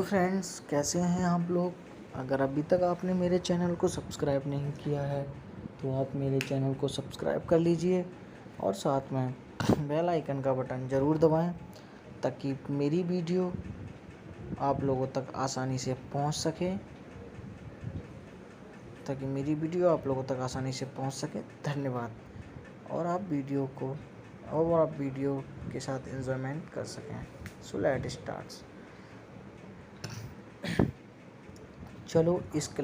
Friends, कैसे हैं आप लोग। अगर अभी तक आपने मेरे चैनल को सब्सक्राइब नहीं किया है तो आप मेरे चैनल को सब्सक्राइब कर लीजिए और साथ में बेल आइकन का बटन ज़रूर दबाएं ताकि मेरी वीडियो आप लोगों तक आसानी से पहुंच सके धन्यवाद। और आप वीडियो के साथ एंजॉयमेंट कर सकें। So let start. चलो इश्क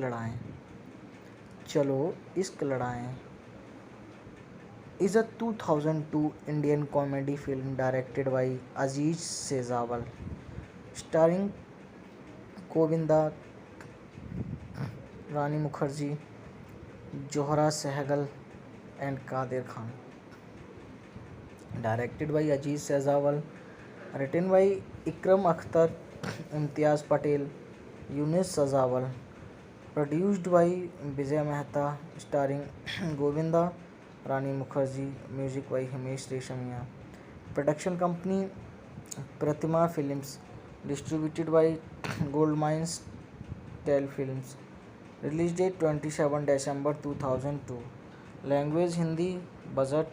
लड़ाएं is a 2002 Indian comedy film directed by Aziz Sejawal, starring Govinda, Rani Mukherjee, Zohra Sehgal and Kadir Khan. Directed by Aziz Sejawal, written by Ikram Akhtar, Imtiaz Patel, Yunus Sejawal, produced by Vijay Mehta, starring Govinda, Rani Mukherjee, music by Himesh Reshammiya. Production company Pratima Films, distributed by Goldmines Telefilms. Release date 27 December 2002. Language Hindi. Budget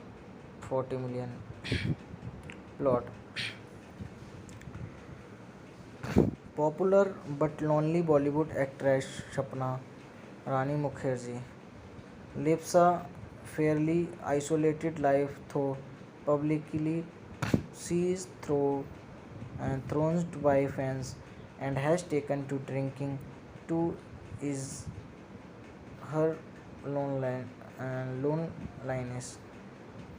40 million. Plot: popular but lonely Bollywood actress Sapna Rani Mukherjee lives a fairly isolated life, though publicly she is thrown by fans and has taken to drinking to ease her loneliness.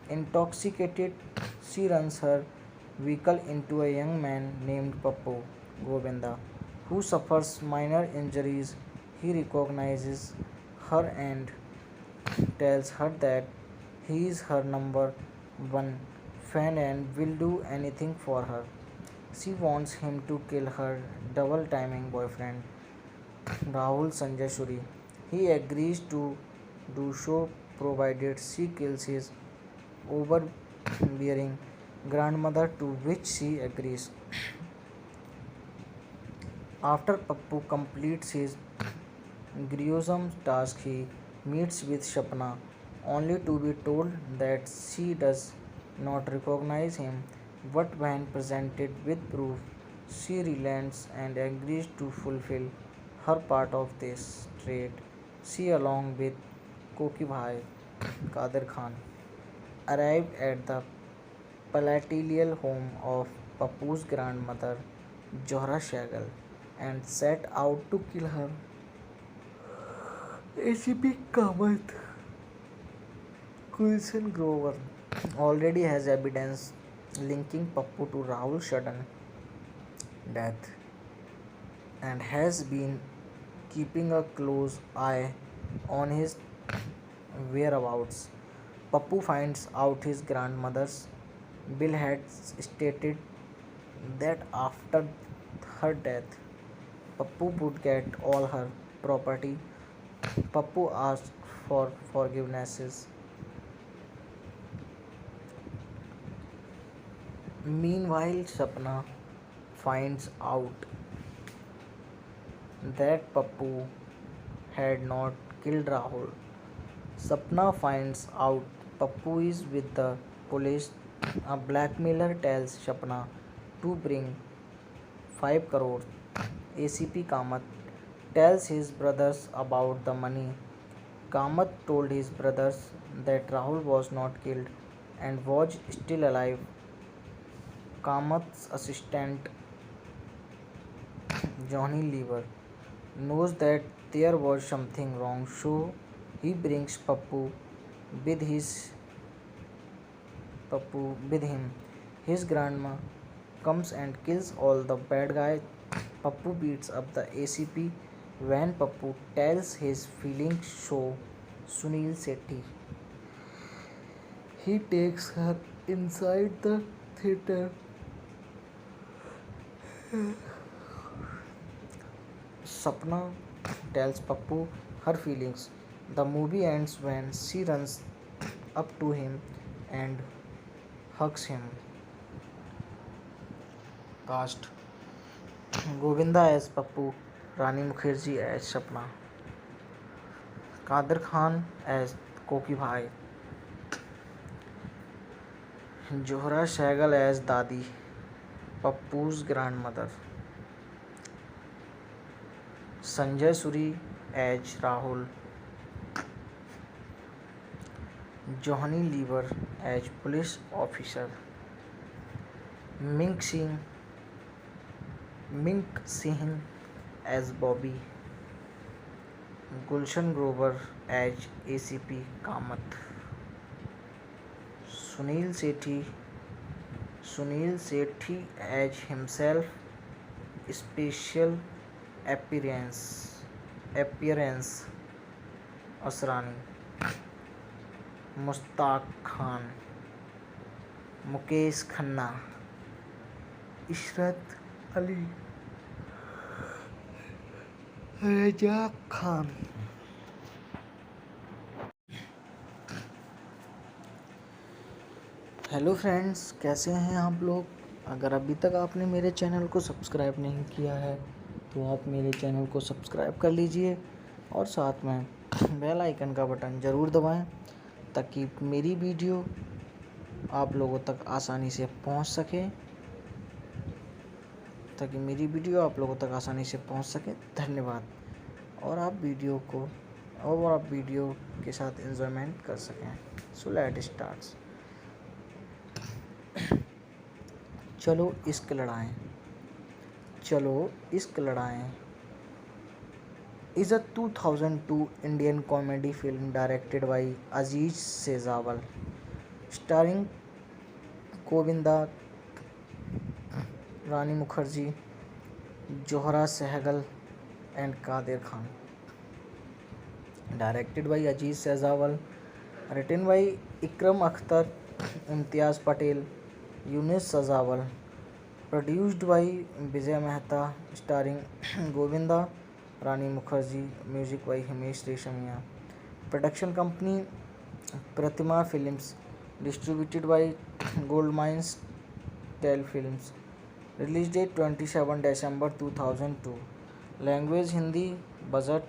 Intoxicated, she runs her vehicle into a young man named Pappu Govinda, who suffers minor injuries. He recognizes her and tells her that he is her number one fan and will do anything for her. She wants him to kill her double timing boyfriend Rahul Sanjay Shuri. He agrees to do so provided she kills his overbearing grandmother, to which she agrees. After Pappu completes his gruesome task, he meets with Shapna, only to be told that she does not recognize him. But when presented with proof, she relents and agrees to fulfill her part of this trade. She, along with Koki Bhai Kadir Khan, arrive at the palatial home of Pappu's grandmother, Zohra Sehgal, and set out to kill her. ACP Kamath Kulsen Grover already has evidence linking Pappu to Rahul's sudden death and has been keeping a close eye on his whereabouts. Pappu finds out his grandmother's will had stated that after her death, Pappu would get all her property. Pappu asked for forgiveness. Meanwhile, Sapna finds out that Pappu had not killed Rahul. Sapna finds out Pappu is with the police. A blackmailer tells Sapna to bring 5 crores. ACP Kamath tells his brothers about the money. Kamath told his brothers that Rahul was not killed and was still alive. Kamath's assistant Johnny Lever knows that there was something wrong, so he brings Pappu with him. His grandma comes and kills all the bad guys. Pappu beats up the ACP. When Pappu tells his feelings to Sunil Sethi, he takes her inside the theater. Sapna tells Pappu her feelings. The movie ends when she runs up to him and hugs him. Cast: Govinda as Pappu, Rani Mukherjee as Sapna, Kader Khan as Koki Bhai, Zohra Sehgal as Dadi, Pappu's grandmother, Sanjay Suri as Rahul, Johnny Lever as police officer, Mink Singh Mink Singh as Bobby, Gulshan Grover as ACP Kamath, Sunil Sethi Sunil Sethi as himself, special appearance Asrani, Mustaq Khan, Mukesh Khanna, Ishrat Ali, Raza Khan. Hello friends, कैसे हैं आप लोग। अगर अभी तक आपने मेरे channel को सब्सक्राइब नहीं किया है तो आप मेरे चैनल को सब्सक्राइब कर लीजिए और साथ में बेल आइकन का बटन ज़रूर दबाएं ताकि मेरी वीडियो आप लोगों तक आसानी से पहुंच सके। धन्यवाद। और आप वीडियो के साथ एंजॉयमेंट कर सकें। So let start. चलो इश्क लड़ाएं is a 2002 Indian comedy film directed by Aziz Sejawal, starring Govinda, Rani Mukherjee, Zohra Sehgal and Kader Khan. Directed by Aziz Sejawal, written by Ikram Akhtar, Imtiaz Patel, Yunus Sejawal, produced by Vijay Mehta, starring Govinda, Rani Mukherjee, music by Himesh Reshammiya. Production company Pratima Films, distributed by Goldmines Telefilms. Release date 27 December 2002. Language Hindi. Budget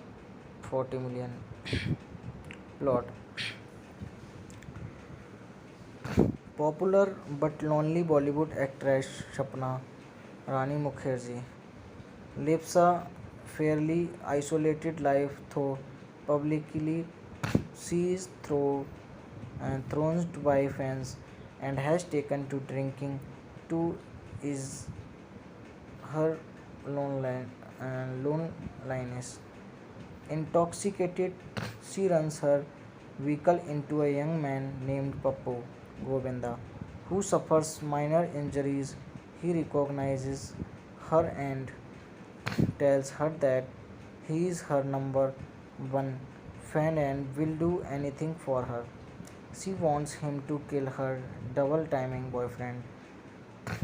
40 million. Plot: popular but lonely Bollywood actress Sapna Rani Mukherjee lives a fairly isolated life, though publicly she is thrown by fans and has taken to drinking to ease her loneliness. Intoxicated, she runs her vehicle into a young man named Pappu Govinda, who suffers minor injuries. He recognizes her and tells her that he is her number one fan and will do anything for her. She wants him to kill her double timing boyfriend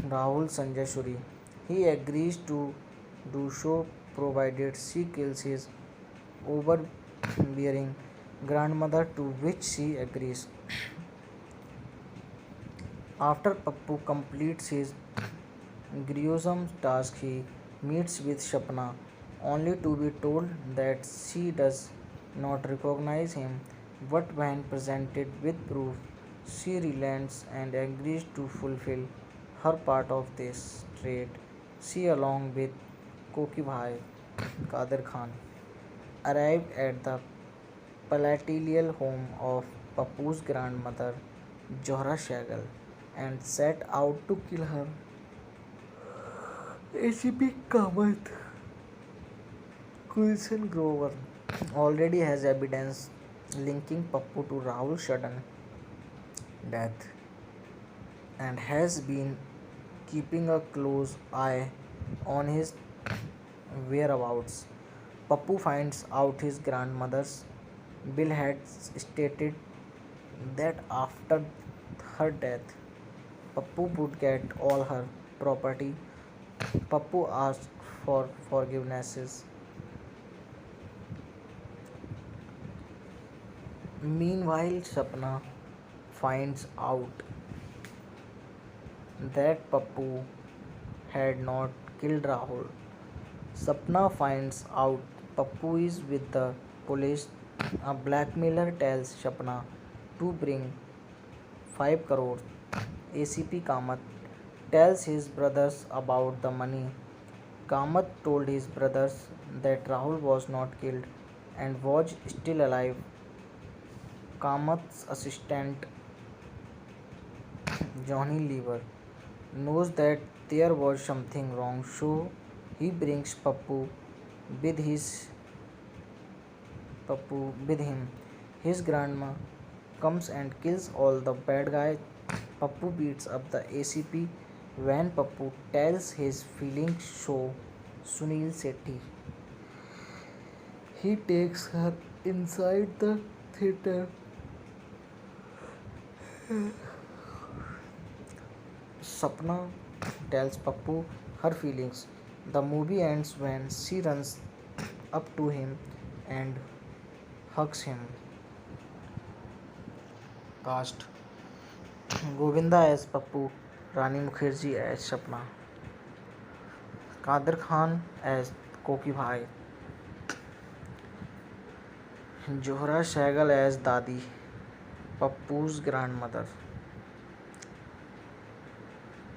Rahul Sanjay Suri. He agrees to do so provided she kills his overbearing grandmother, to which she agrees. After Pappu completes his gruesome task, he meets with Sapna, only to be told that she does not recognize him. But when presented with proof, she relents and agrees to fulfill her part of this trade. She, along with Koki Bhai Kader Khan, arrive at the palatial home of Pappu's grandmother, Zohra Sehgal, and set out to kill her. ACP Kamath, Gulshan Grover, already has evidence linking Pappu to Rahul's sudden death and has been keeping a close eye on his whereabouts. Pappu finds out his grandmother's will had stated that after her death, Pappu would get all her property. Pappu asked for forgiveness. Meanwhile, Sapna finds out that Pappu had not killed Rahul. Sapna finds out Pappu is with the police. A blackmailer tells Sapna to bring 5 crores. ACP Kamath tells his brothers about the money. Kamath told his brothers that Rahul was not killed and was still alive. Kamath's assistant Johnny Lever knows that there was something wrong, so he brings with his Pappu with him. His grandma comes and kills all the bad guys. Pappu beats up the ACP when Pappu tells his feelings so Sunil Sethi. He takes her inside the theater. Sapna tells Pappu her feelings. The movie ends when she runs up to him and hugs him. Cast Govinda as Pappu, Rani Mukherjee as Sapna, Kader Khan as Koki Bhai, Johra Sehgal as Dadi, Pappu's grandmother,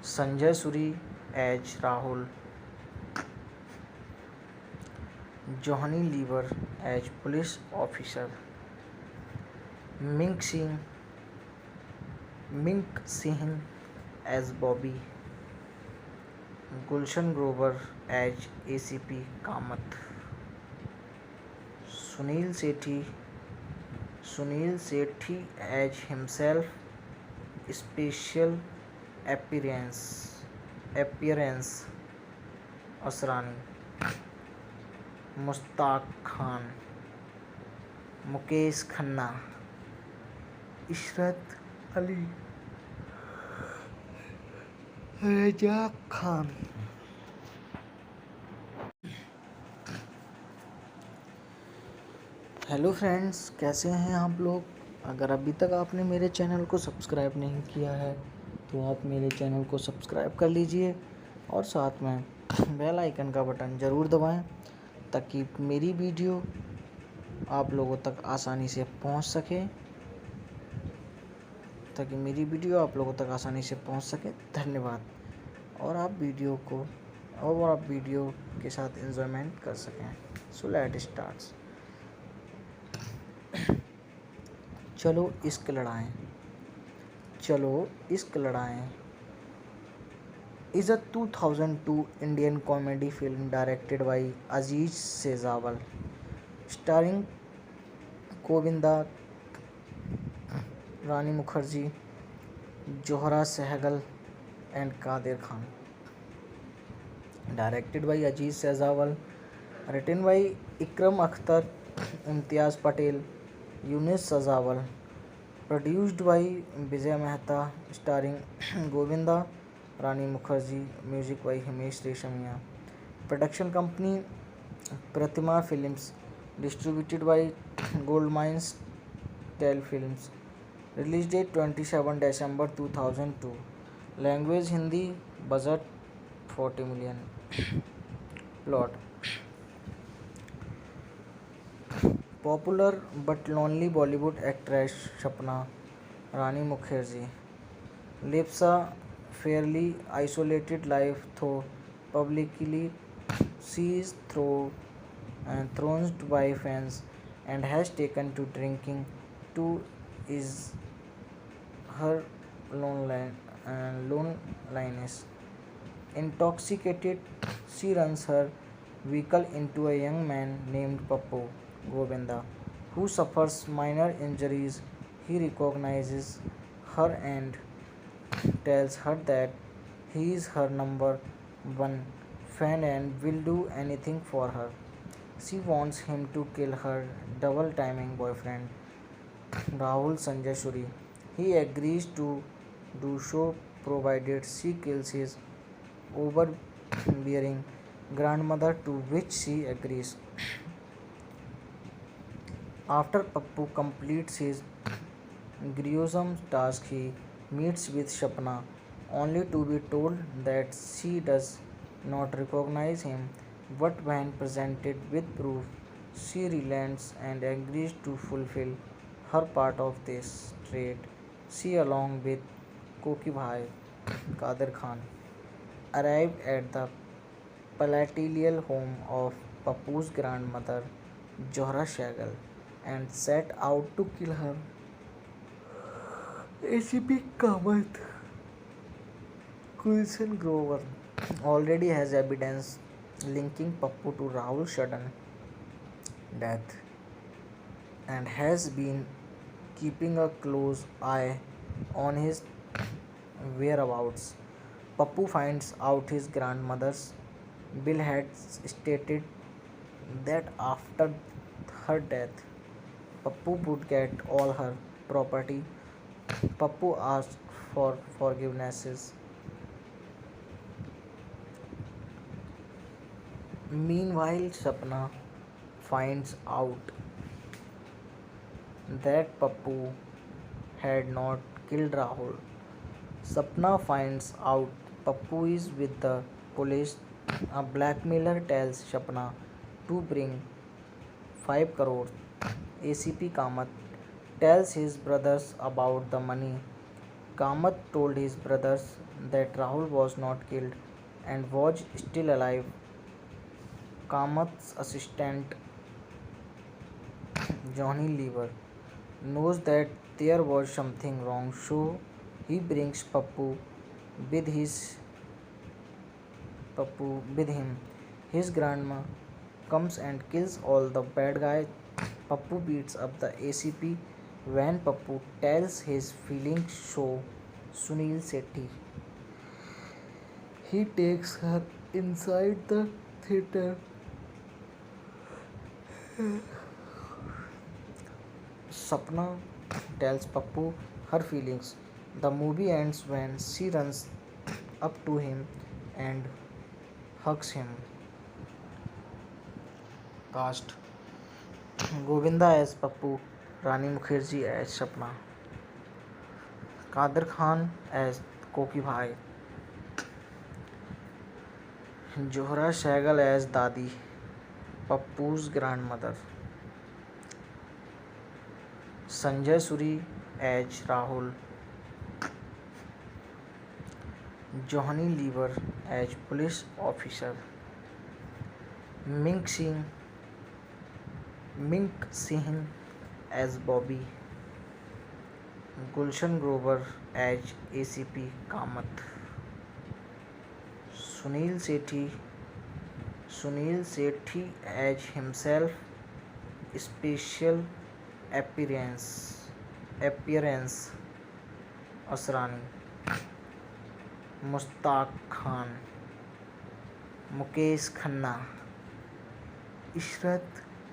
Sanjay Suri as Rahul, Johnny Lever as police officer, Mink Singh Mink Singh as Bobby, Gulshan Grover as ACP Kamath, Sunil Sethi Sunil Sethi as himself, special appearance Asrani, Mustaq Khan, Mukesh Khanna, Ishrat Ali, Raja Khan. Hello friends, कैसे हैं आप लोग। अगर अभी तक आपने मेरे channel को सब्सक्राइब नहीं किया है तो आप मेरे चैनल को सब्सक्राइब कर लीजिए और साथ में बेल आइकन का बटन ज़रूर दबाएं ताकि मेरी वीडियो आप लोगों तक आसानी से पहुंच सके धन्यवाद। और आप वीडियो के साथ एंजॉयमेंट कर सकें। So let start. चलो इश्क लड़ाएं is a 2002 Indian comedy film directed by Aziz Sejawal, starring Govinda, Rani Mukherjee, Johra Sehgal and Kader Khan. Directed by Aziz Sejawal, written by Ikram Akhtar, Imtiaz Patel, Yunus Sejawal, produced by Vijay Mehta, starring Govinda, Rani Mukherjee, music by Himesh Reshammiya. Production company Pratima Films, distributed by Goldmines Telefilms. Release date 27 December 2002. Language Hindi. Budget 40 million. Plot: popular but lonely Bollywood actress Sapna Rani Mukherjee lives a fairly isolated life, though publicly she is thrown by fans and has taken to drinking to ease her loneliness. Intoxicated, she runs her vehicle into a young man named Pappu Govinda, who suffers minor injuries. He recognizes her and tells her that he is her number one fan and will do anything for her. She wants him to kill her double timing boyfriend Rahul Sanjay Suri. He agrees to do so provided she kills his overbearing grandmother, to which she agrees. After Pappu completes his gruesome task, he meets with Sapna, only to be told that she does not recognize him. But when presented with proof, she relents and agrees to fulfill her part of this trade. She, along with Koki Bhai Kader Khan, arrived at the palatial home of Papu's grandmother, Johra Shagal, and set out to kill her. ACP Kamath Gulshan Grover already has evidence linking Pappu to Rahul's sudden death and has been keeping a close eye on his whereabouts. Pappu finds out his grandmother's will had stated that after her death, Pappu would get all her property. Pappu asked for forgivenesses. Meanwhile, Sapna finds out that Pappu had not killed Rahul. Sapna finds out Pappu is with the police. A blackmailer tells Sapna to bring 5 crores. ACP Kamath tells his brothers about the money. Kamath told his brothers that Rahul was not killed and was still alive. Kamath's assistant Johnny Lever knows that there was something wrong, so he brings with his Pappu with him. His grandma comes and kills all the bad guys. Pappu beats up the ACP when Pappu tells his feelings so Sunil Sethi. He takes her inside the theater. Sapna tells Pappu her feelings. The movie ends when she runs up to him and hugs him. Cast Govinda as Pappu, Rani Mukherjee as Sapna, Kader Khan as Koki Bhai, Johra Sehgal as Dadi, Pappu's grandmother, Sanjay Suri as Rahul, Johnny Lever as police officer, Mink Singh Mink Singh as Bobby, Gulshan Grover as ACP Kamath, Sunil Sethi Sunil Sethi as himself, special appearance Asrani, Mustaq Khan, Mukesh Khanna, Ishrat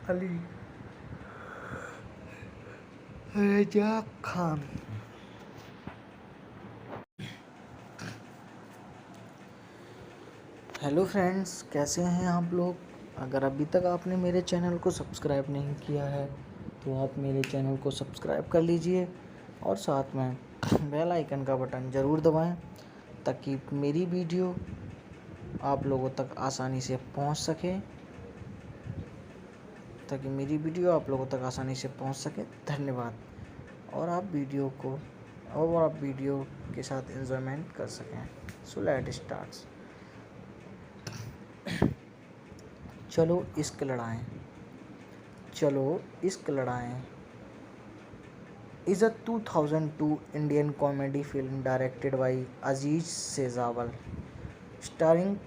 Ali, Raza Khan. Hello friends, कैसे हैं आप लोग। अगर अभी तक आपने मेरे channel को सब्सक्राइब नहीं किया है तो आप मेरे चैनल को सब्सक्राइब कर लीजिए और साथ में बेल आइकन का बटन ज़रूर दबाएं ताकि मेरी वीडियो आप लोगों तक आसानी से पहुंच सके धन्यवाद। और आप वीडियो के साथ एंजॉयमेंट कर सकें। So let start. चलो इश्क लड़ाएं is a 2002 Indian comedy film directed by Aziz Sejawal, starring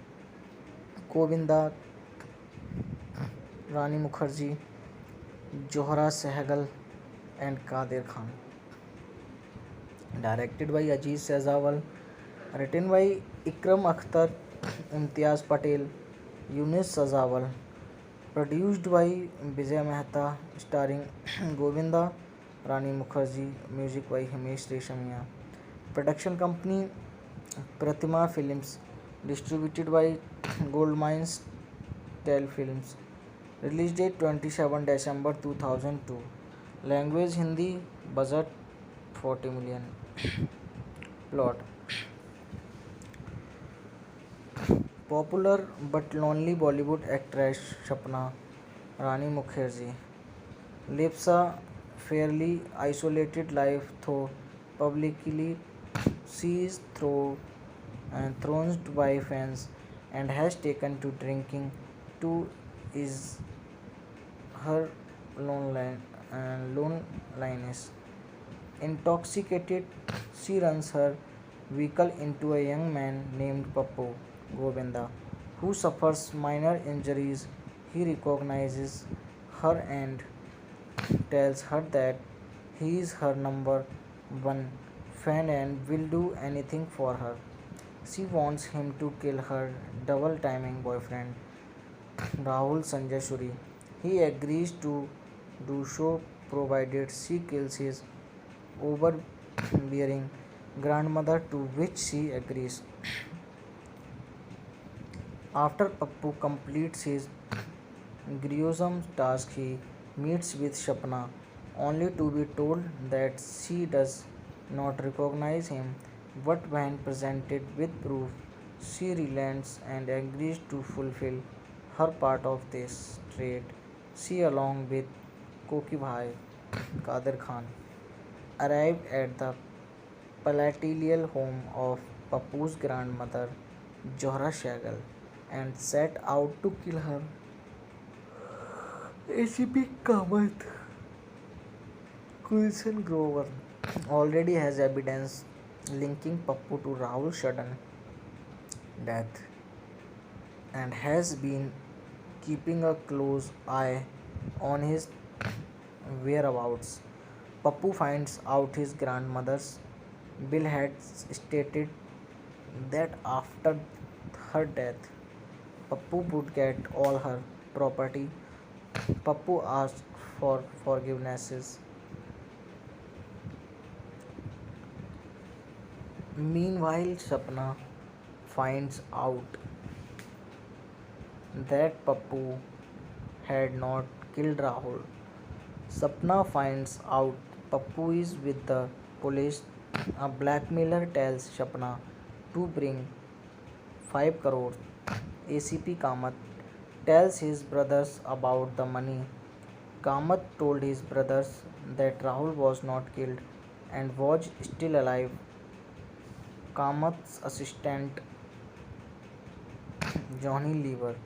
Govinda, Rani Mukherjee, Johra Sehgal and Kader Khan. Directed by Aziz Sejawal, written by Ikram Akhtar, Imtiaz Patel, Yunus Sejawal, produced by Vijay Mehta, starring Govinda, Rani Mukherjee, music by Himesh Reshammiya. Production company Pratima Films, distributed by Goldmines Telefilms. Release date 27 December 2002. Language Hindi. Budget 40 million. Plot. Popular but lonely Bollywood actress Sapna Rani Mukherjee lives a fairly isolated life, though publicly she is thronged by fans and has taken to drinking to ease her loneliness. Intoxicated, she runs her vehicle into a young man named Pappu Govinda, who suffers minor injuries. He recognizes her and tells her that he is her number one fan and will do anything for her. She wants him to kill her double timing boyfriend Rahul Sanjay Suri. He agrees to do so provided she kills his overbearing grandmother, to which she agrees. After Pappu completes his gruesome task, he meets with Shapna, only to be told that she does not recognize him. But when presented with proof, she relents and agrees to fulfill her part of this trade. She, along with Koki Bhai Kader Khan, arrived at the palatial home of Pappu's grandmother, Johra Shagal, and set out to kill her. ACP Kamath Gulshan Grover already has evidence linking Pappu to Rahul's sudden death and has been keeping a close eye on his whereabouts. Pappu finds out his grandmother's will had stated that after her death, Pappu would get all her property. Pappu asked for forgivenesses. Meanwhile, Sapna finds out that Pappu had not killed Rahul. Sapna finds out Pappu is with the police. A blackmailer tells Sapna to bring 5 crores. ACP Kamath tells his brothers about the money. Kamath told his brothers that Rahul was not killed and was still alive. Kamath's assistant Johnny Lever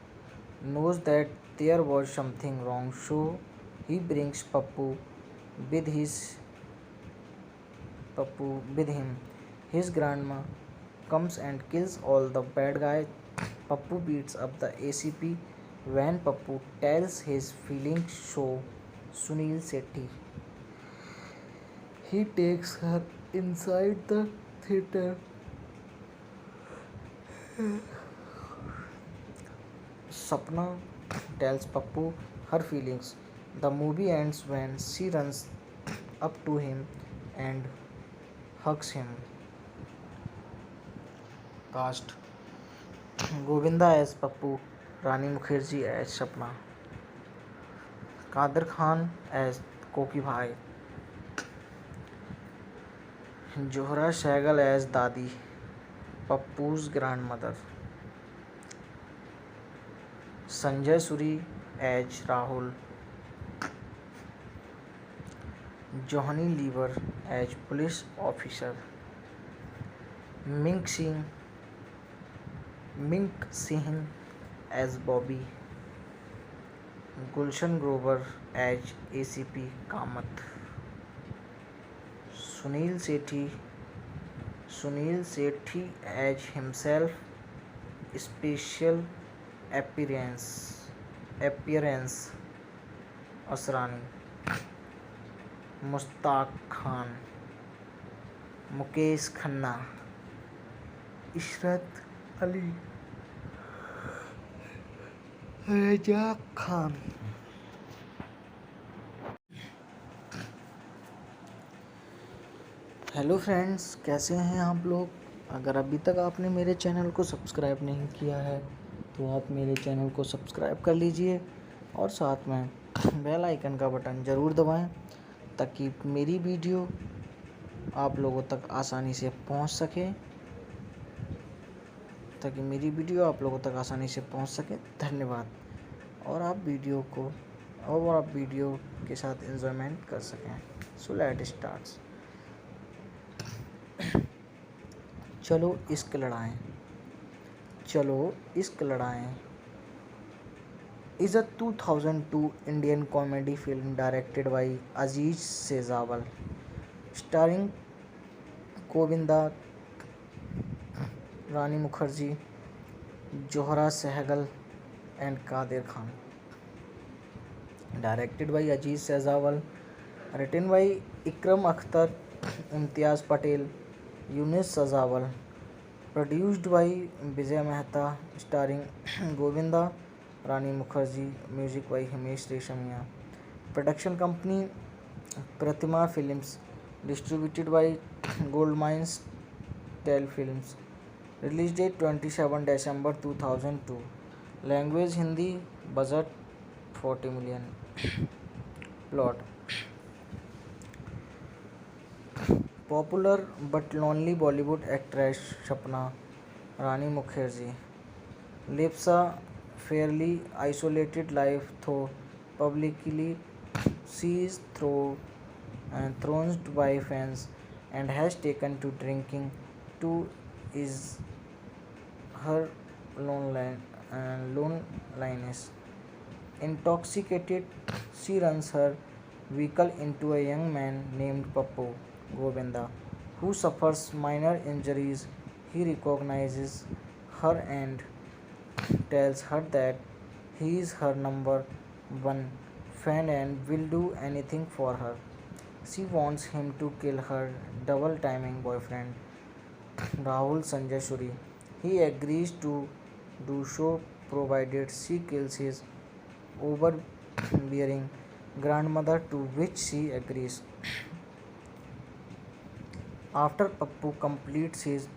knows that there was something wrong, so he brings with his Pappu with him. His grandma comes and kills all the bad guys. Pappu beats up the ACP. When Pappu tells his feelings so Sunil Sethi, he takes her inside the theater. Sapna tells Pappu her feelings. The movie ends when she runs up to him and hugs him. Cast Govinda as Pappu, Rani Mukherjee as Sapna, Kader Khan as Koki Bhai, Johra Sehgal as Dadi, Pappu's grandmother, Sanjay Suri as Rahul, Johnny Lever as police officer, Mink Singh Mink Singh as Bobby, Gulshan Grover as ACP Kamath, Sunil Sethi Sunil Sethi as himself, special appearance Asrani, Mustaq Khan, Mukesh Khanna, Ishrat Ali, Raza Khan. Hello friends, कैसे हैं आप लोग। अगर अभी तक आपने मेरे channel को सब्सक्राइब नहीं किया है तो आप मेरे चैनल को सब्सक्राइब कर लीजिए और साथ में बेल आइकन का बटन ज़रूर दबाएं ताकि मेरी वीडियो आप लोगों तक आसानी से पहुंच सके। ताकि मेरी वीडियो आप लोगों तक आसानी से पहुंच सके। धन्यवाद। और आप वीडियो के साथ एंजॉयमेंट कर सकें। So let start. चलो इश्क लड़ाएं, चलो इश्क लड़ाएं is a 2002 Indian comedy film directed by Aziz Sejawal, starring Govinda, Rani Mukherjee, Johra Sehgal, and Kadir Khan. Directed by Aziz Sejawal, written by Ikram Akhtar, Imtiaz Patel, Yunus Sejawal, produced by Vijay Mehta, starring Govinda, Rani Mukherjee, music by Himesh Reshammiya. Production company Pratima Films, distributed by Goldmines Tel Films. Release date 27 December 2002. Language Hindi. Budget 40 million. Plot: popular but lonely Bollywood actress Sapna Rani Mukherjee lives a fairly isolated life, though publicly she is thrown by fans and has taken to drinking to ease her loneliness. Intoxicated, she runs her vehicle into a young man named Pappu Govinda, who suffers minor injuries. He recognizes her and tells her that he is her number one fan and will do anything for her. She wants him to kill her double timing boyfriend Rahul Sanjay Shuri. He agrees to do so provided she kills his overbearing grandmother, to which she agrees. After Pappu completes his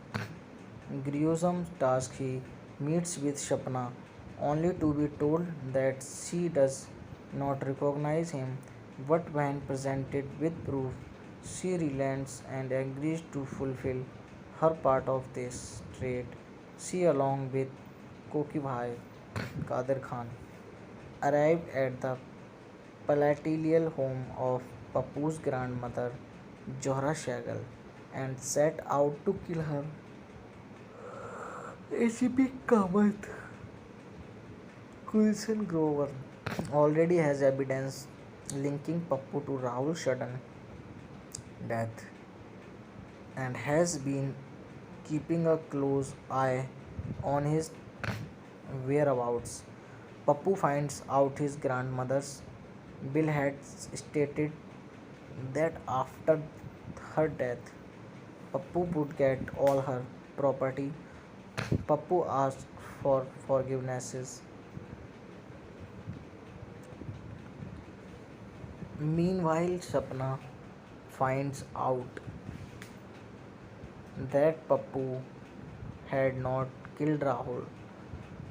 gruesome task, he meets with Shapna, only to be told that she does not recognize him. But when presented with proof, she relents and agrees to fulfill her part of this trade. She, along with Koki Bhai Kadir Khan, arrive at the palatial home of Pappu's grandmother, Johra Sehgal, and set out to kill her. ACP Kamath Kulsen Grover already has evidence linking Pappu to Rahul's sudden death and has been keeping a close eye on his whereabouts. Pappu finds out his grandmother's will had stated that after her death, Pappu would get all her property. Pappu asks for forgiveness. Meanwhile, Sapna finds out that Pappu had not killed Rahul.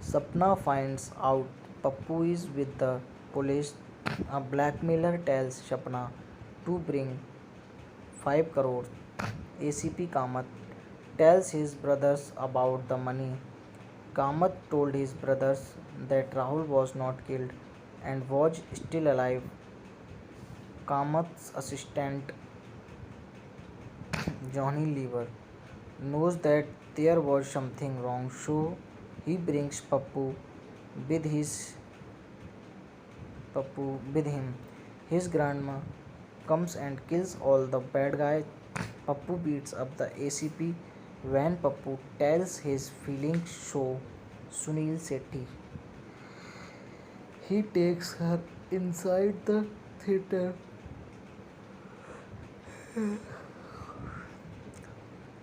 Sapna finds out Pappu is with the police. A blackmailer tells Sapna to bring 5 crores. ACP Kamath tells his brothers about the money. Kamath told his brothers that Rahul was not killed and was still alive. Kamath's assistant Johnny Lever knows that there was something wrong, so he brings with his Pappu with him. His grandma comes and kills all the bad guys. Pappu beats up the ACP. When Pappu tells his feelings so Sunil Sethi, he takes her inside the theater.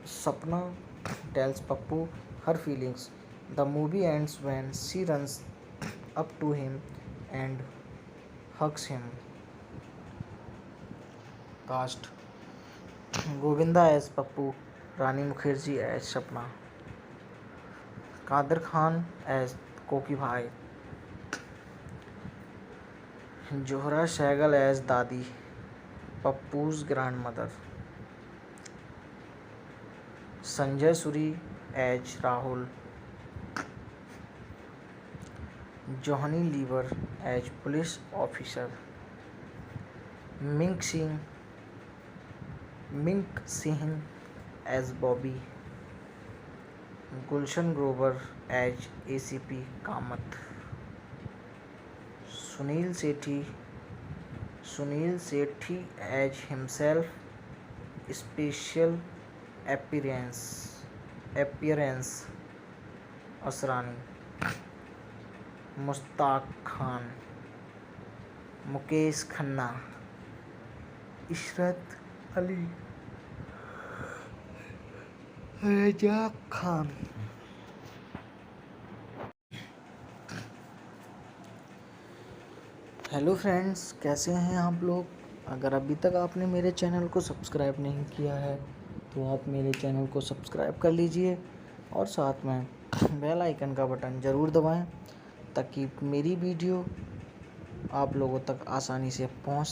Sapna tells Pappu her feelings. The movie ends when she runs up to him and hugs him. Cast: Govinda as Pappu, Rani Mukherjee as Sapna, Kadir Khan as Koki Bhai, Johra Sehgal as Dadi, Pappu's grandmother, Sanjay Suri as Rahul, Johnny Lever as police officer, Mink Singh, Mink Singh as Bobby, Gulshan Grover as ACP Kamath, Sunil Sethi, Sunil Sethi as himself, special appearance Asrani, Mushtaq Khan, Mukesh Khanna, Ishrat Ali, Razak Khan. Hello friends, कैसे हैं आप लोग। अगर अभी तक आपने मेरे channel को सब्सक्राइब नहीं किया है तो आप मेरे चैनल को सब्सक्राइब कर लीजिए और साथ में बेल आइकन का बटन ज़रूर दबाएं ताकि मेरी वीडियो आप लोगों तक आसानी से पहुंच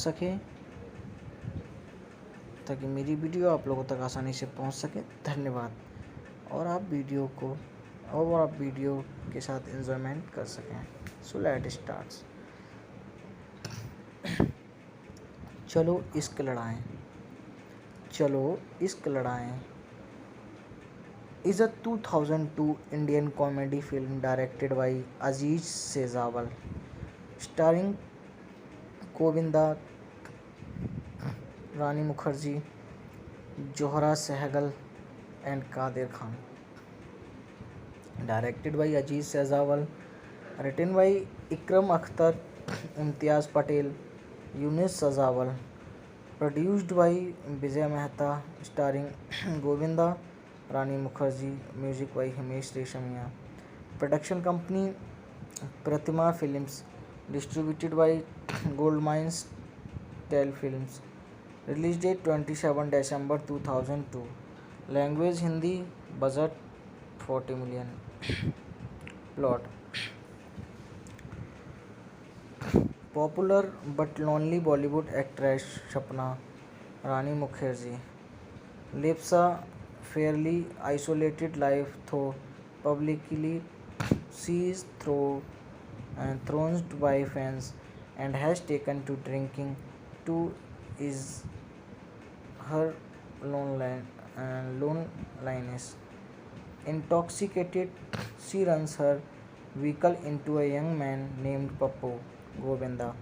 सके। धन्यवाद। और आप वीडियो के साथ एंजॉयमेंट कर सकें। So let start. चलो इश्क लड़ाएं is a 2002 Indian comedy film directed by Aziz Sejawal, starring Govinda, Rani Mukherjee, Johra Sehgal and Kadir Khan. Directed by Aziz Sejawal, written by Ikram Akhtar, Imtiaz Patel, Yunus Sejawal, produced by Vijay Mehta, starring Govinda, Rani Mukherjee, music by Himesh Reshammiya. Production company Pratima Films, distributed by Goldmines Telefilms. Release date 27 December 2002. Language Hindi. Budget 40 million. Plot: popular but lonely Bollywood actress Sapna Rani Mukherjee lives a fairly isolated life, though publicly she is thrown by fans and has taken to drinking to ease her loneliness. Intoxicated, she runs her vehicle into a young man named Pappu Govinda,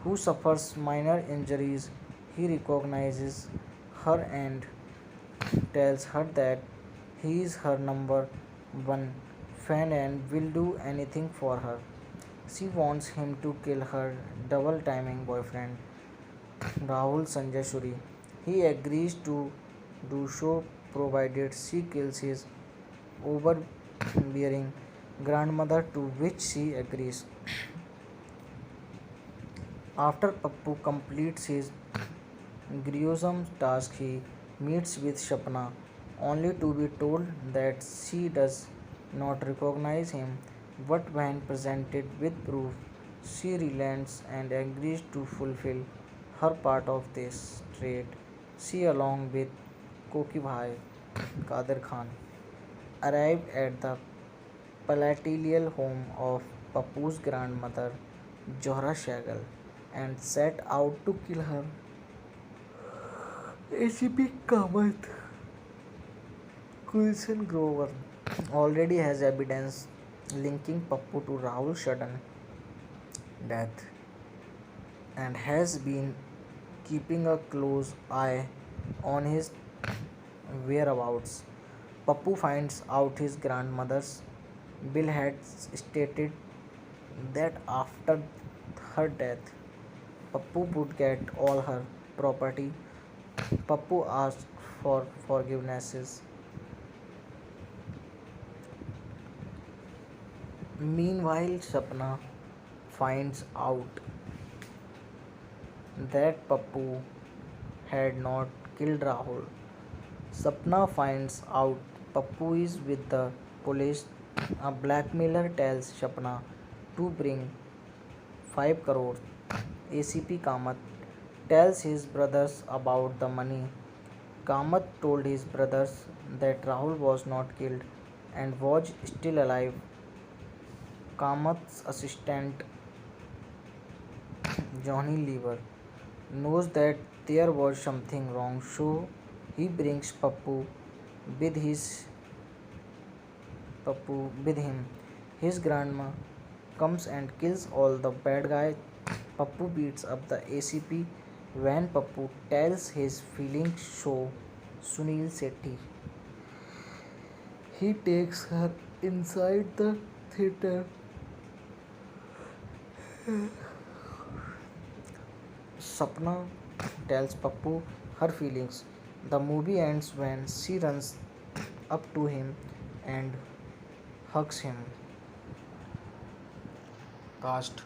who suffers minor injuries. He recognizes her and tells her that he is her number one fan and will do anything for her. She wants him to kill her double timing boyfriend Rahul Sanjay Shuri. He agrees to do so provided she kills his overbearing grandmother, to which she agrees. After Pappu completes his gruesome task, he meets with Shapna, only to be told that she does not recognize him. But when presented with proof, she relents and agrees to fulfill her part of this trade. She, along with Koki Bhai Kadir Khan, arrive at the palatial home of Pappu's grandmother, Johra Sehgal, and set out to kill her. ACP Kamath, Gulshan Grover, already has evidence linking Pappu to Rahul's sudden death and has been keeping a close eye on his whereabouts. Pappu finds out his grandmother's will had stated that after her death, Pappu would get all her property. Pappu asks for forgiveness. Meanwhile, Sapna finds out that Pappu had not killed Rahul. Sapna finds out Pappu is with the police. A blackmailer tells Sapna to bring 5 crores. ACP Kamath tells his brothers about the money. Kamath told his brothers that Rahul was not killed and was still alive. Kamat's assistant Johnny Lever knows that there was something wrong, so he brings with his Pappu with him. His grandma comes and kills all the bad guys. Pappu beats up the ACP. When Pappu tells his feelings, so Sunil Sethi. He takes her inside the theater. Sapna tells Pappu her feelings. The movie ends when she runs up to him and hugs him. Cast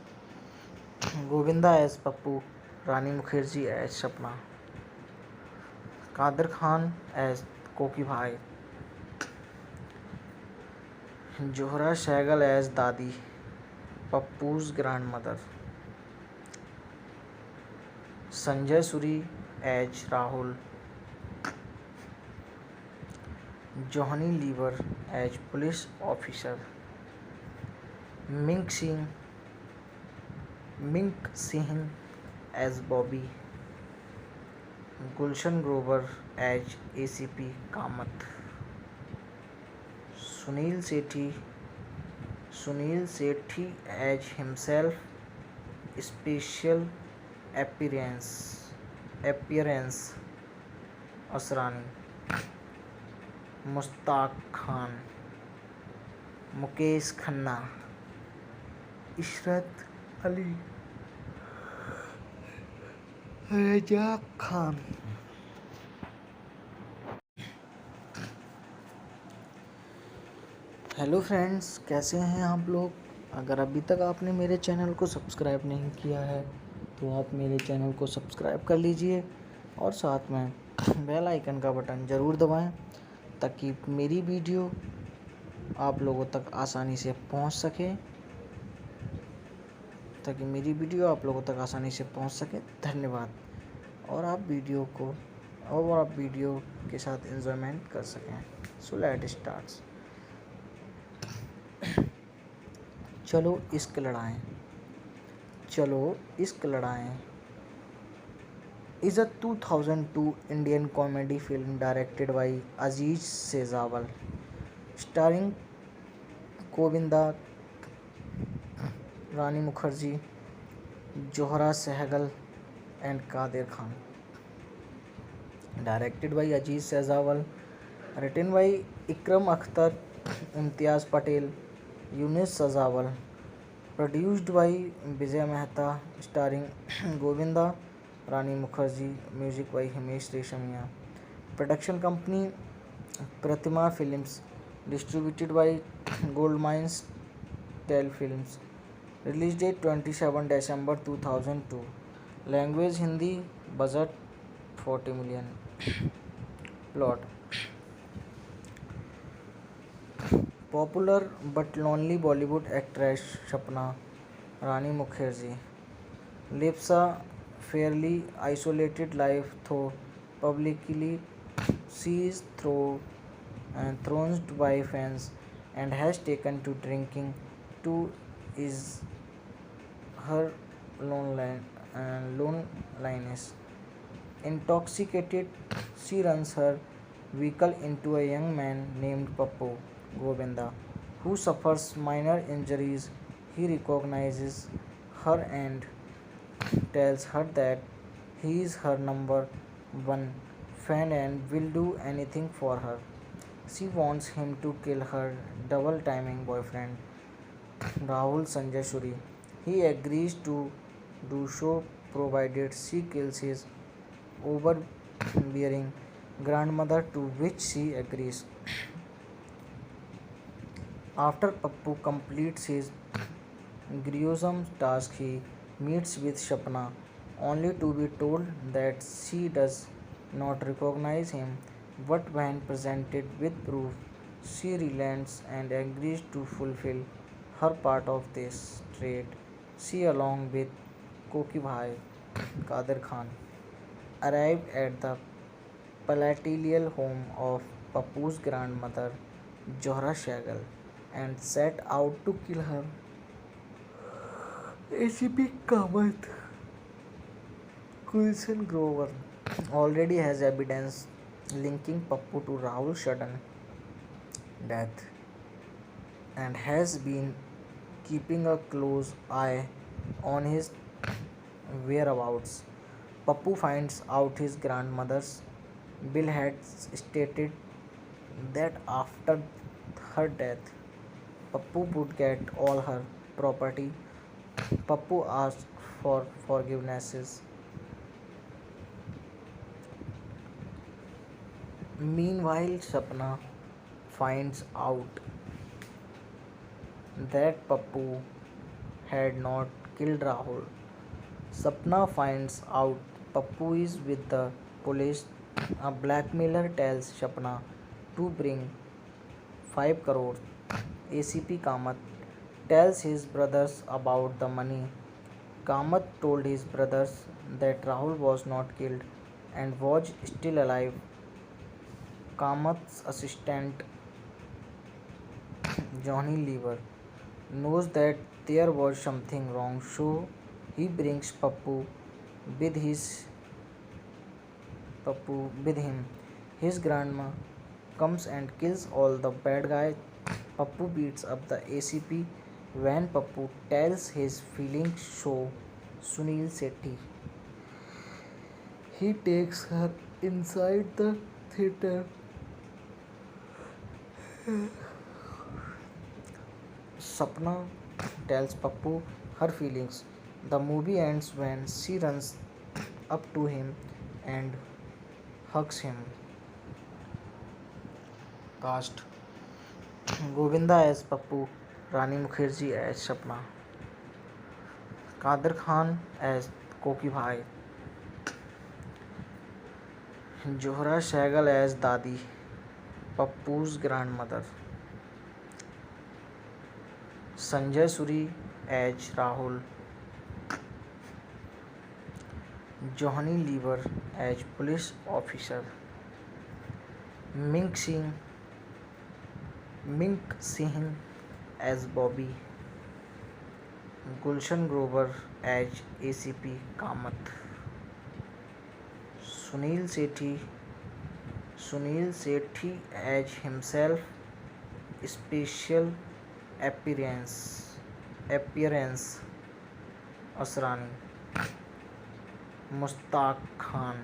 Govinda as Pappu, Rani Mukherjee as Sapna, Kader Khan as Koki Bhai, Johra Sehgal as Dadi, Pappu's grandmother, Sanjay Suri as Rahul, Johnny Lever as police officer, Mink Singh Mink Singh as Bobby, Gulshan Grover as ACP Kamat, Sunil Sethi Sunil Sethi as himself, special appearance Asrani, Mustaq Khan, Mukesh Khanna, Ishrat Ali, Raza Khan. Hello friends, कैसे हैं आप लोग। अगर अभी तक आपने मेरे channel को सब्सक्राइब नहीं किया है तो आप मेरे चैनल को सब्सक्राइब कर लीजिए और साथ में बेल आइकन का बटन ज़रूर दबाएं ताकि मेरी वीडियो आप लोगों तक आसानी से पहुंच सके धन्यवाद। और आप वीडियो के साथ एंजॉयमेंट कर सकें। So let start. चलो इश्क लड़ाएं is a 2002 Indian comedy film directed by Aziz Sejawal, starring Govinda, Rani Mukherjee, Johra Sehgal and Kader Khan. Directed by Aziz Sejawal, written by Ikram Akhtar, Imtiaz Patel, Yunus Sejawal, produced by Vijay Mehta, starring Govinda, Rani Mukherjee, music by Himesh Reshammiya. Production company Pratima Films, distributed by Goldmines Telefilms. Release date 27 December 2002. Language Hindi. Budget 40 million. Plot: popular but lonely Bollywood actress Sapna Rani Mukherjee lives a fairly isolated life, though publicly she is thrown by fans and has taken to drinking to ease her loneliness. Intoxicated, she runs her vehicle into a young man named Pappu Govinda, who suffers minor injuries. He recognizes her and tells her that he is her number one fan and will do anything for her. She wants him to kill her double timing boyfriend Rahul Sanjay Suri. He agrees to do so provided she kills his overbearing grandmother, to which she agrees. After Pappu completes his gruesome task, he meets with Sapna, only to be told that she does not recognize him. But when presented with proof, she relents and agrees to fulfill her part of this trade. She, along with Koki Bhai Kader Khan, arrive at the palatial home of Pappu's grandmother, Johra Sehgal, and set out to kill her. ACP Kamath Gulshan Grover already has evidence linking Pappu to Rahul's sudden death and has been keeping a close eye on his whereabouts. Pappu finds out his grandmother's will had stated that after her death, Pappu would get all her property. Pappu asked for forgivenesses. Meanwhile, Sapna finds out that Pappu had not killed Rahul. Sapna finds out Pappu is with the police. A blackmailer tells Sapna to bring 5 crores. ACP Kamath tells his brothers about the money. Kamath told his brothers that Rahul was not killed and was still alive. Kamath's assistant Johnny Lever knows that there was something wrong, so he brings with his Pappu with him. His grandma comes and kills all the bad guys. Pappu beats up the ACP. When Pappu tells his feelings show Sunil Sethi, he takes her inside the theater. Sapna tells Pappu her feelings. The movie ends when she runs up to him and hugs him. Cast Govinda as Pappu, Rani Mukherjee as Sapna, Kader Khan as Koki Bhai, Johra Sehgal as Dadi, Pappu's grandmother, Sanjay Suri as Rahul, Johnny Lever as police officer, Mink Singh Mink Singh as Bobby, Gulshan Grover as ACP Kamath, Sunil Sethi Sunil Sethi as himself, special appearance Asrani, Mustaq Khan,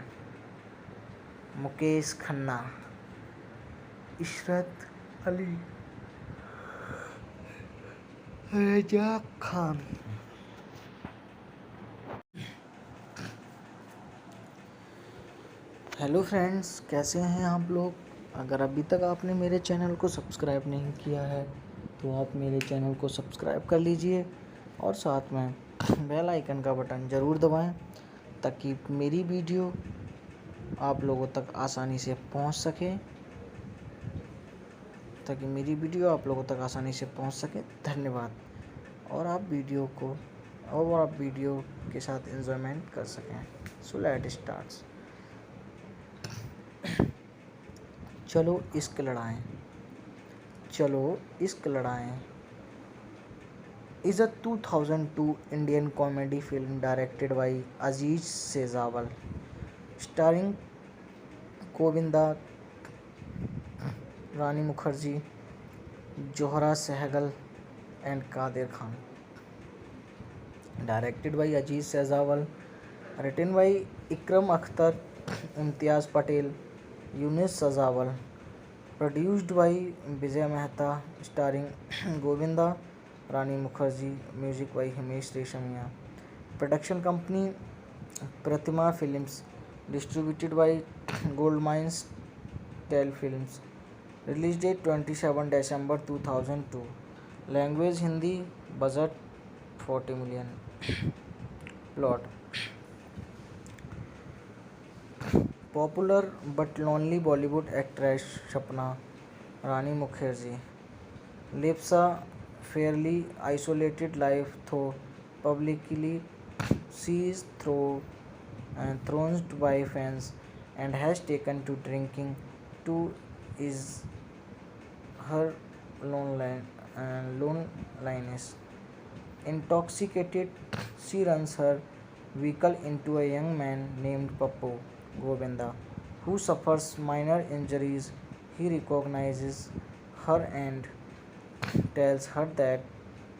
Mukesh Khanna, Ishrat Ali, Raza Khan. Hello friends, कैसे हैं आप लोग। अगर अभी तक आपने मेरे channel को सब्सक्राइब नहीं किया है तो आप मेरे चैनल को सब्सक्राइब कर लीजिए और साथ में बेल आइकन का बटन ज़रूर दबाएं ताकि मेरी वीडियो आप लोगों तक आसानी से पहुंच सके धन्यवाद। और आप वीडियो के साथ एंजॉयमेंट कर सकें। So let start. चलो इश्क लड़ाएं is a 2002 Indian comedy film directed by Aziz Sejawal, starring Govinda, Rani Mukherjee, Johra Sehgal and Kader Khan. Directed by Aziz Sejawal, written by Ikram Akhtar, Imtiaz Patel, Yunus Sejawal, produced by Vijay Mehta, starring Govinda, Rani Mukherjee, music by Himesh Reshammiya. Production company Pratima Films, distributed by Goldmines Tel Films. Release date 27 December 2002. Language Hindi. Budget 40 million. Plot: popular but lonely Bollywood actress Sapna Rani Mukherjee lives a fairly isolated life, though publicly she is thrown by fans and has taken to drinking to ease her loneliness. Intoxicated, she runs her vehicle into a young man named Pappu Govinda, who suffers minor injuries. He recognizes her and tells her that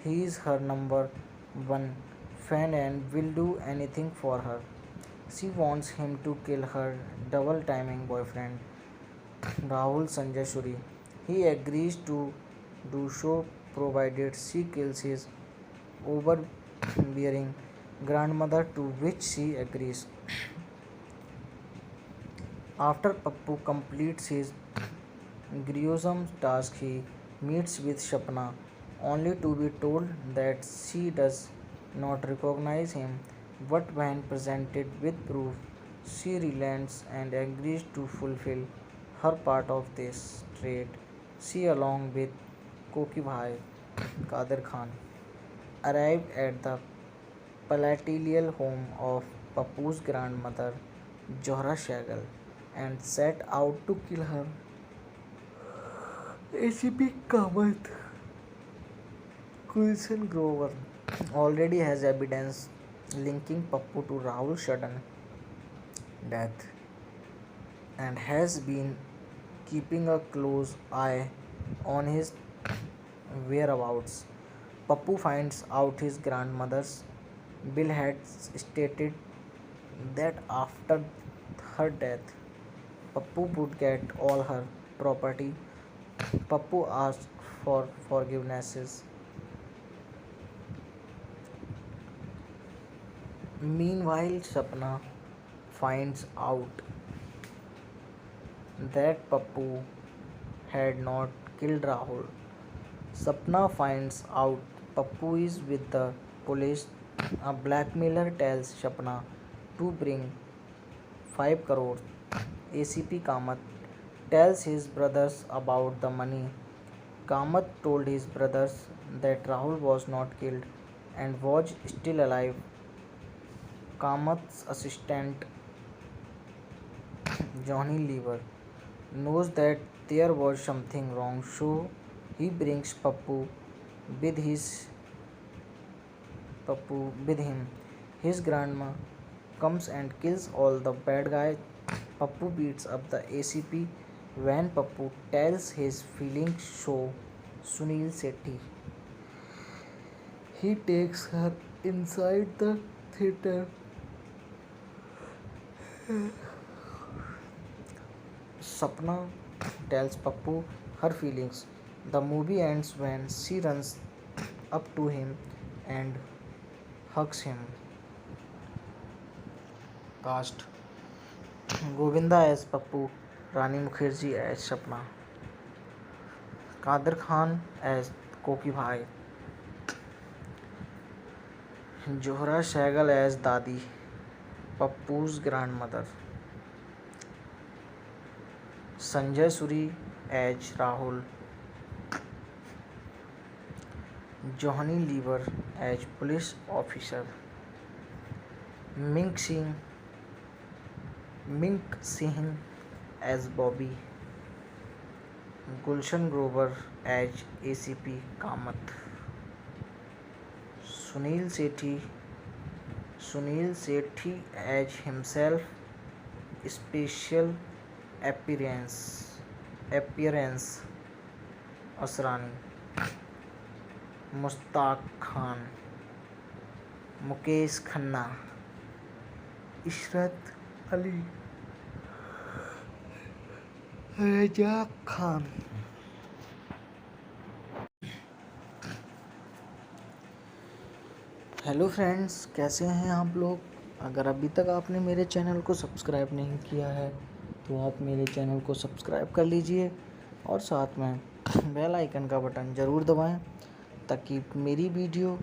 he is her number one fan and will do anything for her. She wants him to kill her double timing boyfriend Rahul Sanjay Shuri. He agrees to do so provided she kills his overbearing grandmother, to which she agrees. After Pappu completes his gruesome task, he meets with Shapna, only to be told that she does not recognize him. But when presented with proof, she relents and agrees to fulfill her part of this trade. She, along with Koki Bhai Kadir Khan, arrived at the palatial home of Pappu's grandmother, Johra Shagal, and set out to kill her. ACP Kamath Gulshan Grover already has evidence linking Pappu to Rahul's sudden death and has been keeping a close eye on his whereabouts. Pappu finds out his grandmother's will had stated that after her death, Pappu would get all her property. Pappu asked for forgivenesses. Meanwhile, Sapna finds out that Pappu had not killed Rahul. Sapna finds out Pappu is with the police. A blackmailer tells Sapna to bring 5 crores. ACP Kamath tells his brothers about the money. Kamath told his brothers that Rahul was not killed and was still alive. Kamath's assistant Johnny Lever knows that there was something wrong, so he brings with his Pappu with him. His grandma comes and kills all the bad guys. Pappu beats up the ACP. When Pappu tells his feelings, so Sunil Sethi. He takes her inside the theater. Sapna tells Pappu her feelings. The movie ends when she runs up to him and hugs him. Cast Govinda as Pappu, Rani Mukherjee as Sapna, Kadir Khan as Koki Bhai, Johra Sehgal as Dadi, Pappu's grandmother, Sanjay Suri as Rahul, Johnny Lever as police officer, Mink Singh Mink Singh as Bobby, Gulshan Grover as ACP Kamath, Sunil Sethi Sunil Sethi as himself, special appearance Asrani, Mustaq Khan, Mukesh Khanna, Ishrat Ali, Raja Khan. Hello friends, कैसे हैं आप लोग। अगर अभी तक आपने मेरे channel को सब्सक्राइब नहीं किया है तो आप मेरे चैनल को सब्सक्राइब कर लीजिए और साथ में बेल आइकन का बटन ज़रूर दबाएं ताकि मेरी वीडियो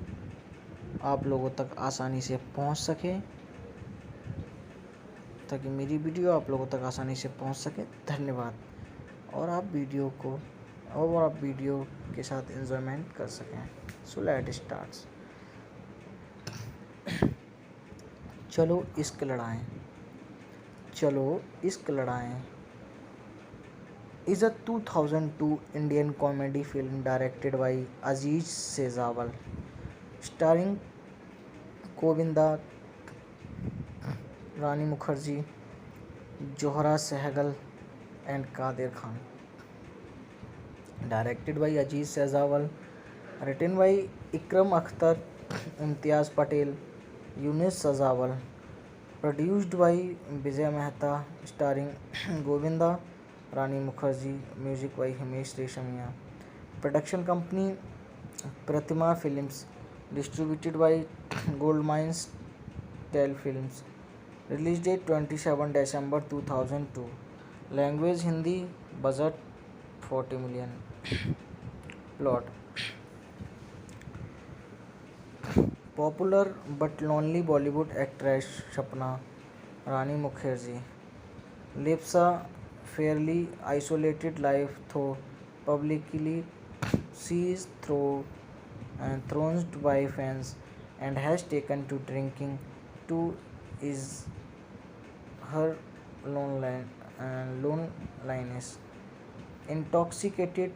आप लोगों तक आसानी से पहुंच सके धन्यवाद। और आप वीडियो के साथ एंजॉयमेंट कर सकें। So let start. चलो इश्क लड़ाएं is a 2002 Indian comedy film directed by Aziz Sejawal, starring Govinda, Rani Mukherjee, Johra Sehgal, and Kadir Khan. Directed by Aziz Sazawal, written by Ikram Akhtar, Imtiaz Patel, Yunus Sazawal, produced by Vijay Mehta, starring Govinda, Rani Mukherjee, music by Himesh Reshamia. Production company Pratima Films, distributed by Goldmines Tel Films. Release date 27 December 2002. Language Hindi. Budget 40 million. Plot: popular but lonely Bollywood actress Sapna Rani Mukherjee lives a fairly isolated life, though publicly she is thrown by fans and has taken to drinking to ease her loneliness. Intoxicated,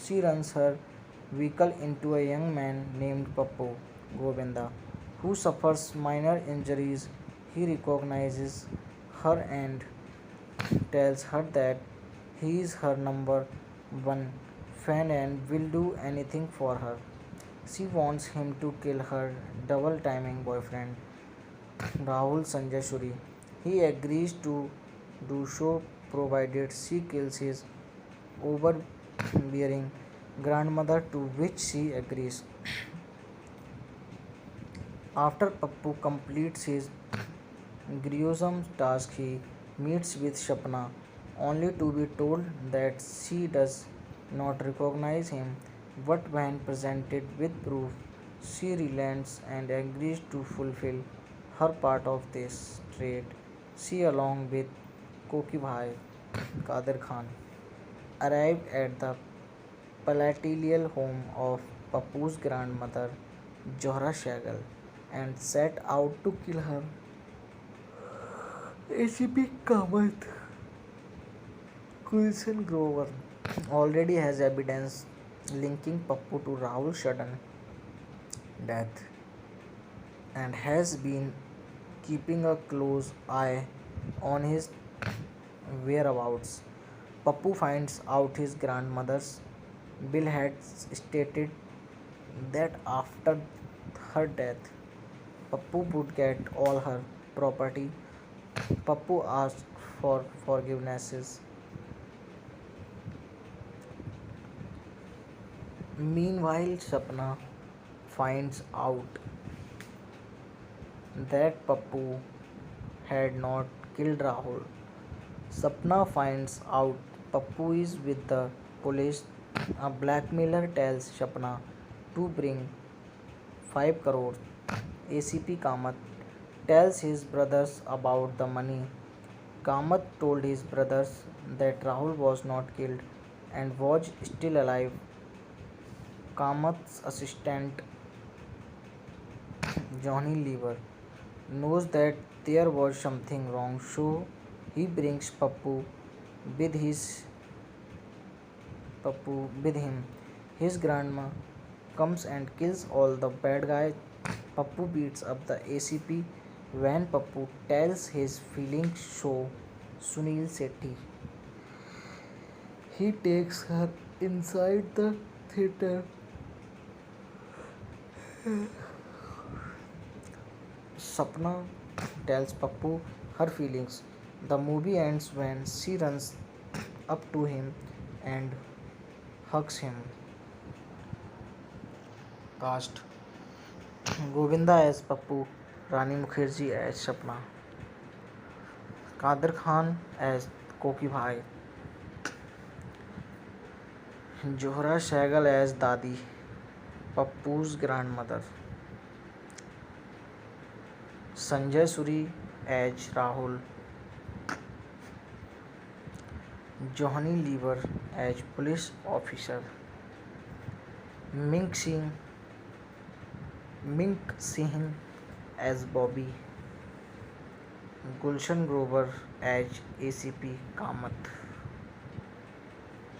she runs her vehicle into a young man named Pappu Govinda, who suffers minor injuries. He recognizes her and tells her that he is her number one fan and will do anything for her. She wants him to kill her double timing boyfriend Rahul Sanjay Suri. He agrees to do so provided she kills his overbearing grandmother, to which she agrees. After Pappu completes his gruesome task, he meets with Shapna, only to be told that she does not recognize him. But when presented with proof, she relents and agrees to fulfill her part of this trade. She, along with Koki Bhai Kadir Khan, arrive at the palatial home of Pappu's grandmother, Johra Shagal, and set out to kill her. ACP Kamath Gulshan Grover already has evidence linking Pappu to Rahul's sudden death and has been keeping a close eye on his whereabouts. Pappu finds out his grandmother's will had stated that after her death, Pappu would get all her property. Pappu asked for forgiveness. Meanwhile, Sapna finds out that Pappu had not killed Rahul. Sapna finds out Pappu is with the police. A blackmailer tells Sapna to bring 5 crores. ACP Kamath tells his brothers about the money. Kamath told his brothers that Rahul was not killed and was still alive. Kamath's assistant Johnny Lever knows that there was something wrong, so he brings with his Pappu with him. His grandma comes and kills all the bad guys. Pappu beats up the ACP when Pappu tells his feelings so Sunil Sethi. He takes her inside the theater. Sapna tells Pappu her feelings. The movie ends when she runs up to him and hugs him. Cast: Govinda as Pappu, Rani Mukherjee as Sapna, Kadir Khan as Koki Bhai, Johra Sehgal as Dadi, Pappu's grandmother, Sanjay Suri as Rahul, Johnny Lever as police officer, Mink Singh Mink Singh as Bobby, Gulshan Grover as ACP Kamath,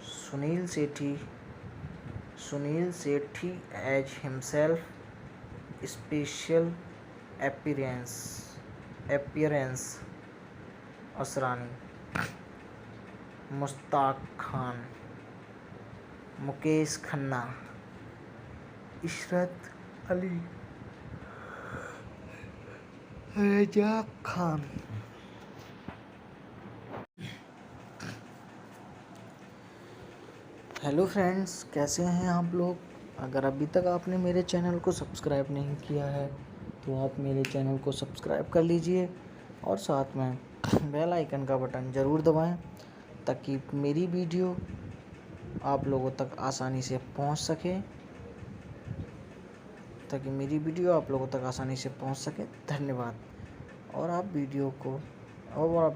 Sunil Sethi Sunil Sethi as himself, special appearance Asrani, Mushtaq Khan, Mukesh Khanna, Ishrat Ali, Razak Khan. Hello friends, कैसे हैं आप लोग। अगर अभी तक आपने मेरे channel को सब्सक्राइब नहीं किया है तो आप मेरे चैनल को सब्सक्राइब कर लीजिए और साथ में बेल आइकन का बटन ज़रूर दबाएं ताकि मेरी वीडियो आप लोगों तक आसानी से पहुंच सके। धन्यवाद। और आप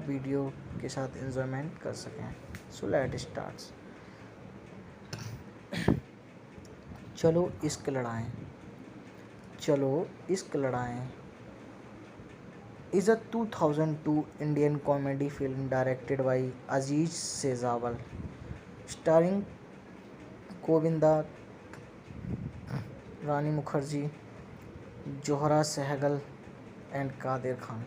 वीडियो के साथ एंजॉयमेंट कर सकें। So let start. चलो इश्क लड़ाएं is a 2002 Indian comedy film directed by Aziz Sejawal, starring Govinda, Rani Mukherjee, Zohra Sehgal and Kadir Khan.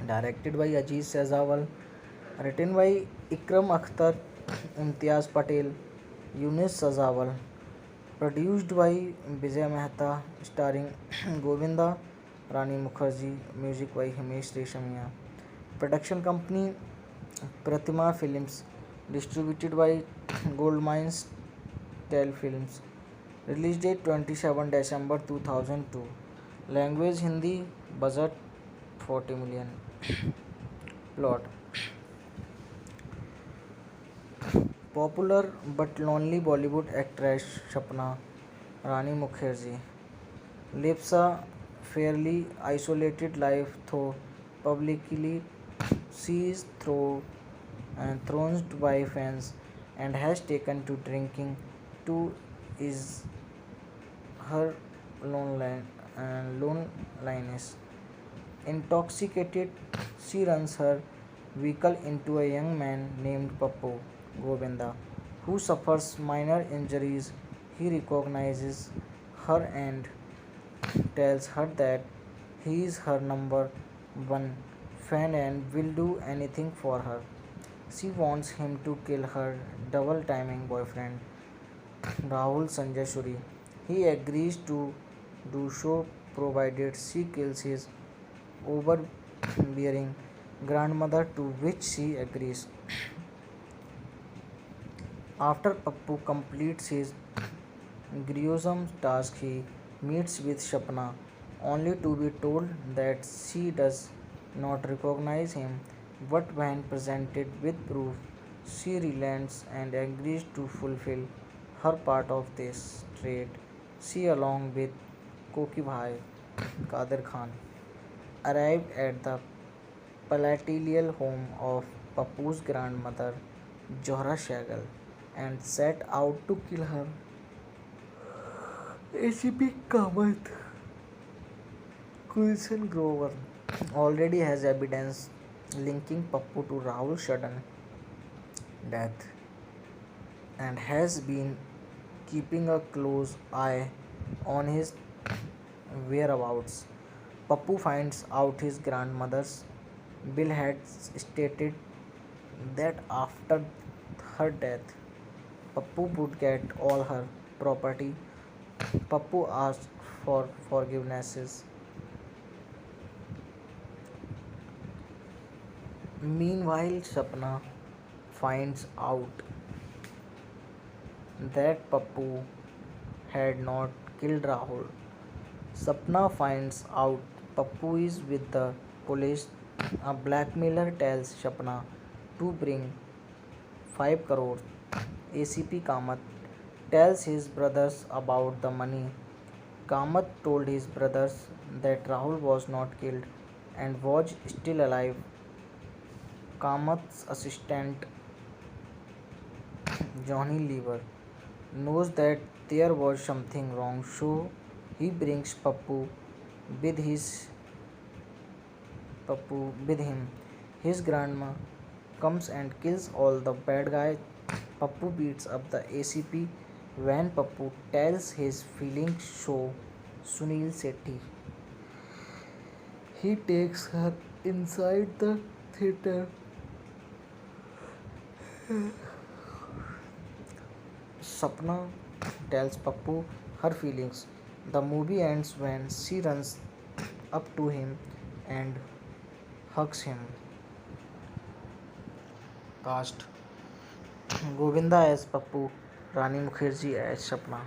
Directed by Aziz Sejawal, written by Ikram Akhtar, Imtiaz Patel, Yunus Sejawal, produced by Vijay Mehta, starring Govinda, Rani Mukherjee, music by Himesh Reshammiya. Production company Pratima Films, distributed by Goldmines Telefilms. Release date 27 December 2002. Language Hindi. Budget 40 million. Plot: popular but lonely Bollywood actress Sapna Rani Mukherjee lives a fairly isolated life, though publicly she is thrown by fans and has taken to drinking to ease her loneliness. Intoxicated, she runs her vehicle into a young man named Pappu Govinda, who suffers minor injuries. He recognizes her and tells her that he is her number one fan and will do anything for her. She wants him to kill her double timing boyfriend Rahul Sanjay Shuri. He agrees to do so provided she kills his overbearing grandmother, to which she agrees. After Pappu completes his gruesome task, he meets with Shapna, only to be told that she does not recognize him. But when presented with proof, she relents and agrees to fulfill her part of this trade. She, along with Koki Bhai Kadir Khan, arrive at the palatial home of Pappu's grandmother, Zohra Sehgal, and set out to kill her. ACP Kamath Kulson Grover already has evidence linking Pappu to Rahul's sudden death and has been keeping a close eye on his whereabouts. Pappu finds out his grandmother's will had stated that after her death, Pappu would get all her property. Pappu asked for forgiveness. Meanwhile, Sapna finds out that Pappu had not killed Rahul. Sapna finds out Pappu is with the police. A blackmailer tells Sapna to bring 5 crores. ACP Kamath tells his brothers about the money. Kamath told his brothers that Rahul was not killed and was still alive. Kamath's assistant Johnny Lever knows that there was something wrong, so he brings with his Pappu with him. His grandma comes and kills all the bad guys. Pappu beats up the ACP when Pappu tells his feelings, so Sunil Sethi. He takes her inside the theater. Sapna tells Pappu her feelings. The movie ends when she runs up to him and hugs him. Cast: Govinda as Pappu, Rani Mukherjee as Sapna,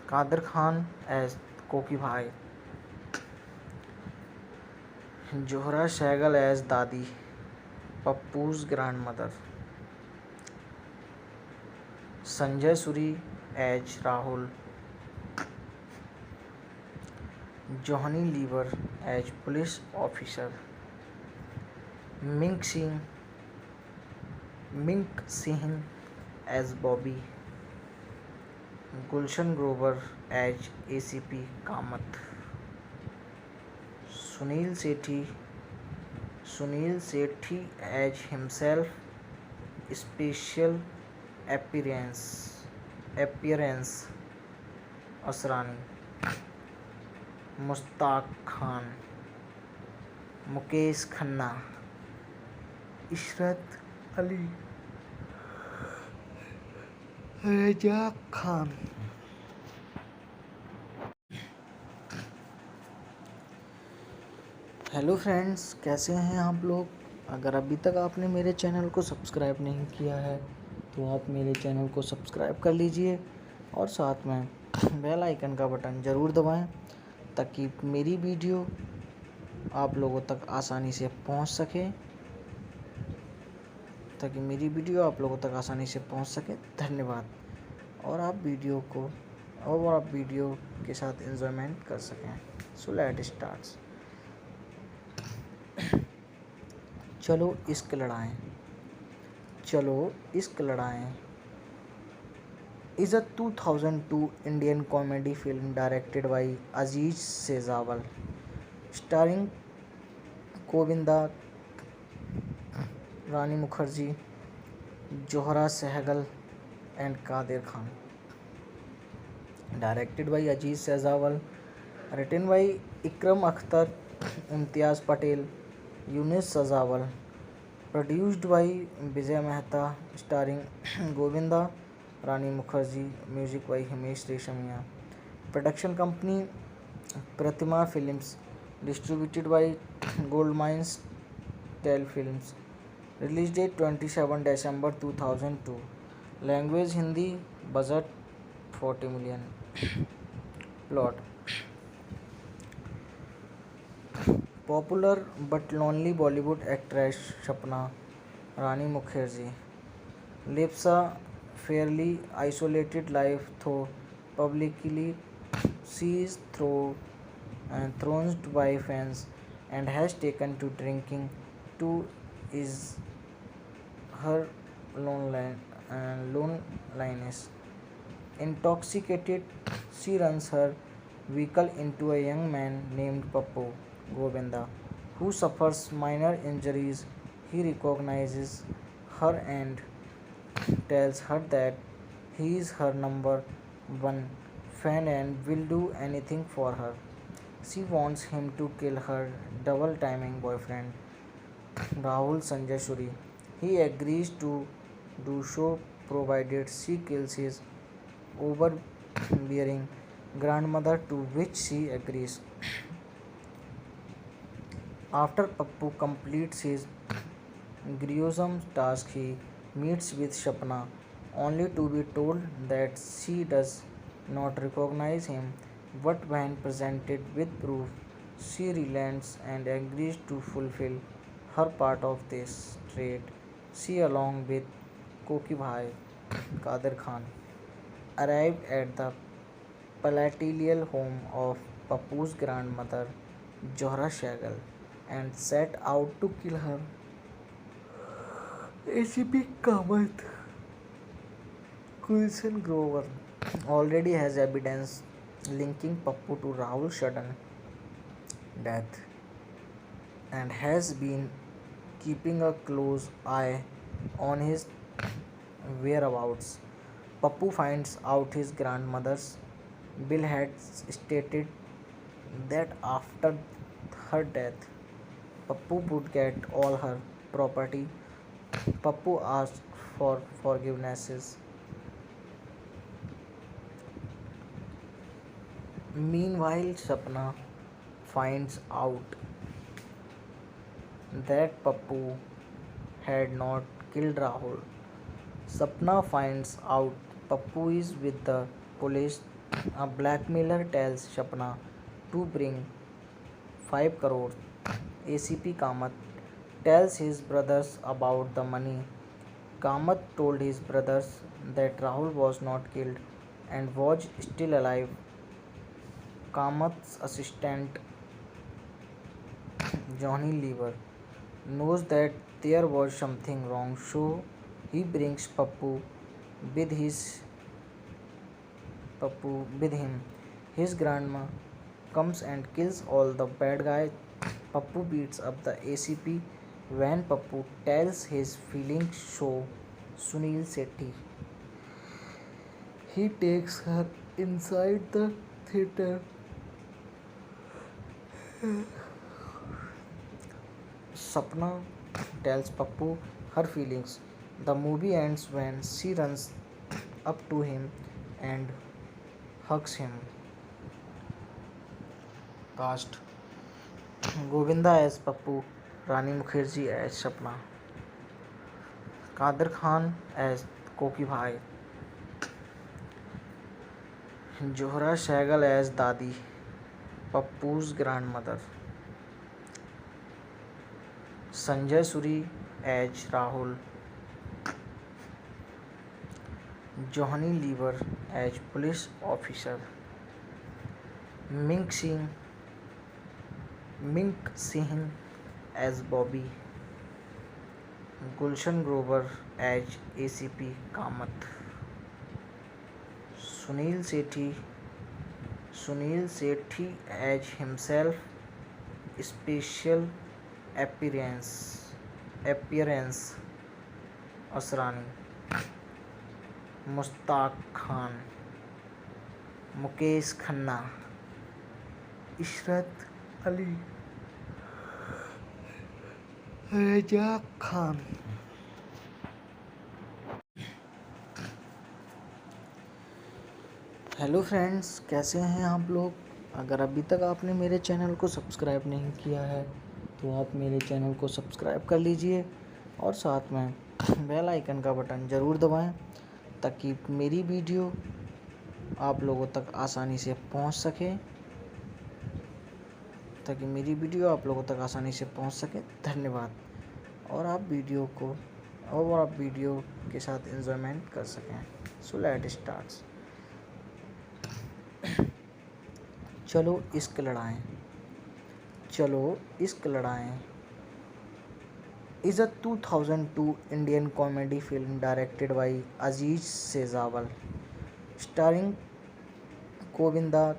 Kader Khan as Koki Bhai, Johra Sehgal as Dadi, Pappu's grandmother, Sanjay Suri as Rahul, Johnny Lever as police officer, Mink Singh Mink Singh as Bobby, Gulshan Grover as ACP Kamath, Sunil Sethi Sunil Sethi as himself, special appearance Asrani, Mustaq Khan, Mukesh Khanna, Ishrat Ali, Raja Khan. Hello friends, कैसे हैं आप लोग। अगर अभी तक आपने मेरे channel को सब्सक्राइब नहीं किया है तो आप मेरे चैनल को सब्सक्राइब कर लीजिए और साथ में बेल आइकन का बटन ज़रूर दबाएं ताकि मेरी वीडियो आप लोगों तक आसानी से पहुंच सके धन्यवाद। और आप वीडियो के साथ एंजॉयमेंट कर सकें। So let start. चलो इश्क लड़ाएं is a 2002 Indian comedy film directed by Aziz Sejawal, starring Govinda, Rani Mukherjee, Johra Sehgal and Kader Khan. Directed by Aziz Sejawal, written by Ikram Akhtar, Imtiaz Patel, Yunus Sejawal, produced by Vijay Mehta, starring Govinda, Rani Mukherjee, music by Himesh Reshammiya. Production company Pratima Films, distributed by Goldmines Telefilms. Release date 27 December 2002. Language Hindi. Budget 40 million. Plot: popular but lonely Bollywood actress Sapna Rani Mukherjee lives a fairly isolated life, though publicly she is thrown by fans and has taken to drinking to ease her loneliness. Intoxicated, she runs her vehicle into a young man named Pappu Govinda, who suffers minor injuries. He recognizes her and tells her that he is her number one fan and will do anything for her. She wants him to kill her double timing boyfriend Rahul Sanjay Suri. He agrees to do so provided she kills his overbearing grandmother, to which she agrees. After Pappu completes his gruesome task, he meets with Sapna, only to be told that she does not recognize him. But when presented with proof, she relents and agrees to fulfill her part of this trade. She, along with Koki Bhai Kader Khan, arrived at the palatial home of Pappu's grandmother, Johra Sehgal, and set out to kill her. ACP Kamath, Gulshan Grover, already has evidence linking Pappu to Rahul's sudden death and has been keeping a close eye on his whereabouts. Pappu finds out his grandmother's Bill had stated that after her death, Pappu would get all her property. Pappu asked for forgiveness. Meanwhile, Sapna finds out that Pappu had not killed Rahul. Sapna finds out Pappu is with the police. A blackmailer tells Sapna to bring 5 crores. ACP Kamath tells his brothers about the money. Kamath told his brothers that Rahul was not killed and was still alive. Kamath's assistant Johnny Lever knows that there was something wrong, so he brings with his Pappu with him. His grandma comes and kills all the bad guys. Pappu beats up the ACP. When Pappu tells his feelings, so Sunil Sethi. He takes her inside the theater. Sapna tells Pappu her feelings. The movie ends when she runs up to him and hugs him. Cast Govinda as Pappu, Rani Mukherjee as Sapna, Kader Khan as Koki Bhai, Johra Sehgal as Dadi, Pappu's grandmother, Sanjay Suri as Rahul, Johnny Lever as police officer, Mink Singh Mink Singh as Bobby, Gulshan Grover as ACP Kamath, Sunil Sethi Sunil Sethi as himself, special appearance Asrani, Mustaq Khan, Mukesh Khanna, Ishrat Ali, Raja Khan. Hello friends, कैसे हैं आप लोग। अगर अभी तक आपने मेरे channel को सब्सक्राइब नहीं किया है तो आप मेरे चैनल को सब्सक्राइब कर लीजिए और साथ में बेल आइकन का बटन ज़रूर दबाएं ताकि मेरी वीडियो आप लोगों तक आसानी से पहुंच सके धन्यवाद। और आप वीडियो के साथ एंजॉयमेंट कर सकें। So let start. चलो इश्क लड़ाएं is a 2002 Indian comedy film directed by Aziz Sejawal, starring Govinda,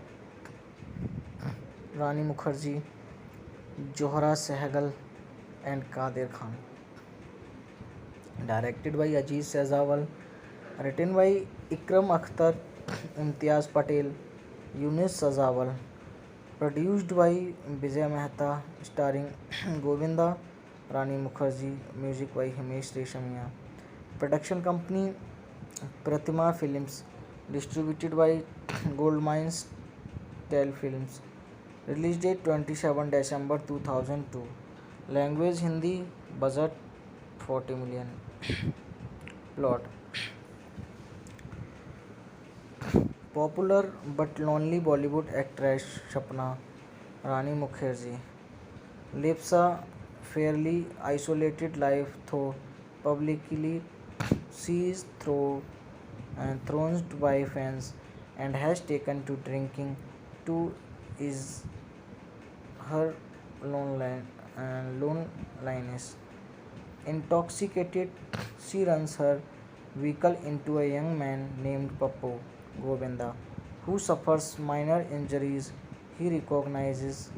Rani Mukherjee, Johra Sehgal and Kader Khan. Directed by Aziz Sejawal, written by Ikram Akhtar, Imtiaz Patel, Yunus Sejawal, produced by Vijay Mehta, starring Govinda, Rani Mukherjee, music by Himesh Reshammiya. Production company Pratima Films, distributed by Goldmines Telefilms. Release date 27 December 2002. Language Hindi. Budget 40 million. Plot: popular but lonely Bollywood actress Sapna Rani Mukherjee lives a fairly isolated life, though publicly she is thrown by fans and has taken to drinking to ease her loneliness. Intoxicated, she runs her vehicle into a young man named Pappu Govinda, who suffers minor injuries. He recognizes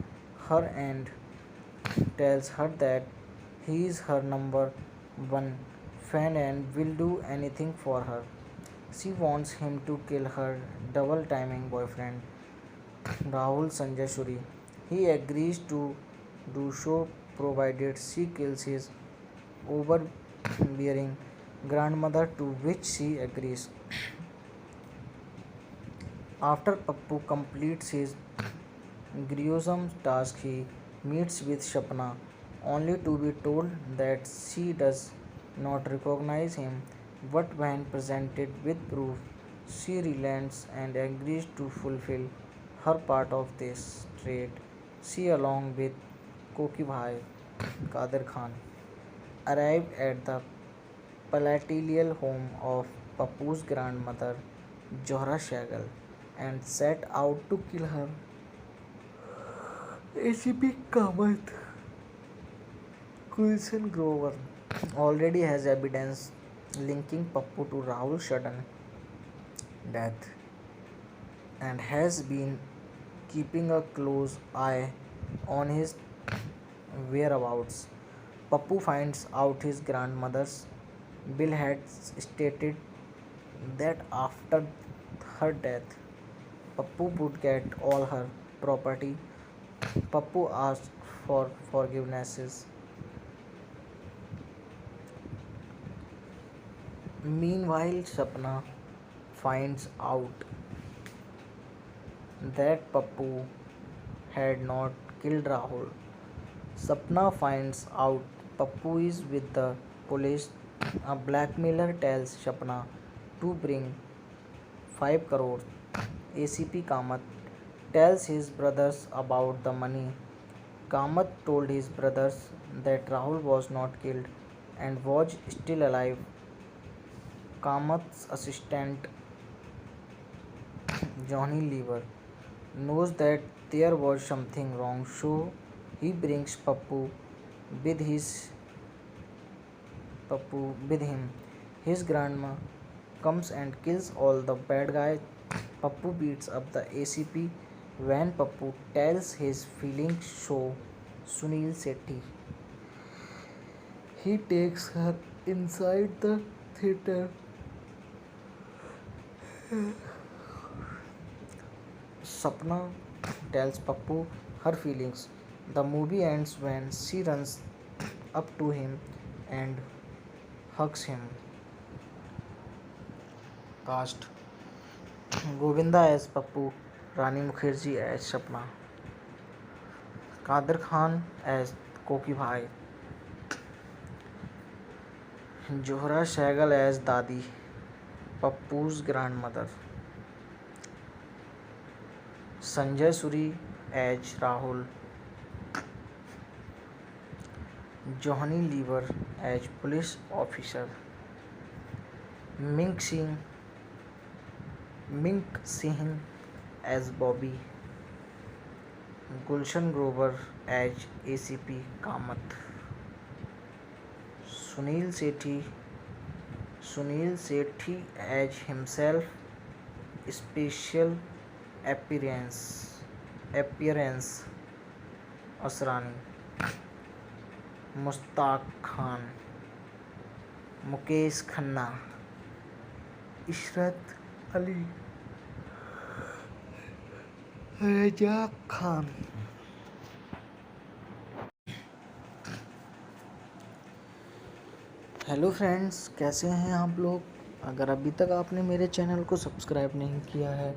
her and tells her that he is her number one fan and will do anything for her. She wants him to kill her double timing boyfriend Rahul Sanjay Suri. He agrees to do so provided she kills his overbearing grandmother, to which she agrees. After Pappu completes his gruesome task, he meets with Shapna, only to be told that she does not recognize him. But when presented with proof, she relents and agrees to fulfill her part of this trade. She, along with Koki Bhai Kadir Khan, arrive at the palatial home of Pappu's grandmother, Johra Shagal, and set out to kill her. ACP Kamath Gulshan Grover already has evidence linking Pappu to Rahul's sudden death and has been keeping a close eye on his whereabouts. Pappu finds out his grandmother's will had stated that after her death, Pappu would get all her property. Pappu asked for forgivenesses. Meanwhile, Sapna finds out that Pappu had not killed Rahul. Sapna finds out Pappu is with the police. A blackmailer tells Sapna to bring 5 crores. ACP Kamath tells his brothers about the money. Kamath told his brothers that Rahul was not killed and was still alive. Kamath's assistant Johnny Lever knows that there was something wrong, so he brings with his Pappu with him. His grandma comes and kills all the bad guys. Pappu beats up the ACP. When Pappu tells his feelings so Sunil Sethi, he takes her inside the theater. Sapna tells Pappu her feelings. The movie ends when she runs up to him and hugs him. Cast Govinda as Pappu, Rani Mukherjee as Sapna, Kadir Khan as Koki Bhai, Johra Sehgal as Dadi, Pappu's grandmother, Sanjay Suri as Rahul, Johnny Lever as police officer, Mink Singh as Bobby, Gulshan Grover as ACP Kamath, Sunil Sethi as himself, special appearance Asrani, Mustaq Khan, Mukesh Khanna, Ishrat Ali, Raza Khan. Hello friends, कैसे हैं आप लोग। अगर अभी तक आपने मेरे channel को सब्सक्राइब नहीं किया है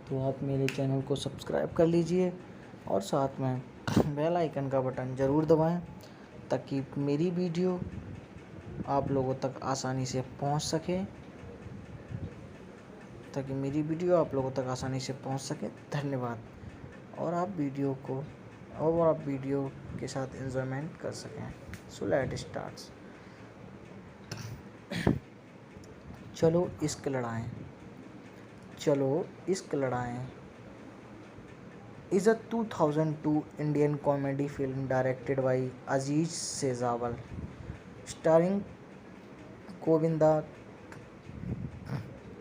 तो आप मेरे चैनल को सब्सक्राइब कर लीजिए और साथ में बेल आइकन का बटन ज़रूर दबाएं ताकि मेरी वीडियो आप लोगों तक आसानी से पहुंच सके। धन्यवाद। और आप वीडियो के साथ एंजॉयमेंट कर सकें। So let start. चलो इश्क लड़ाएं is a 2002 Indian comedy film directed by Aziz Sejawal, starring Govinda,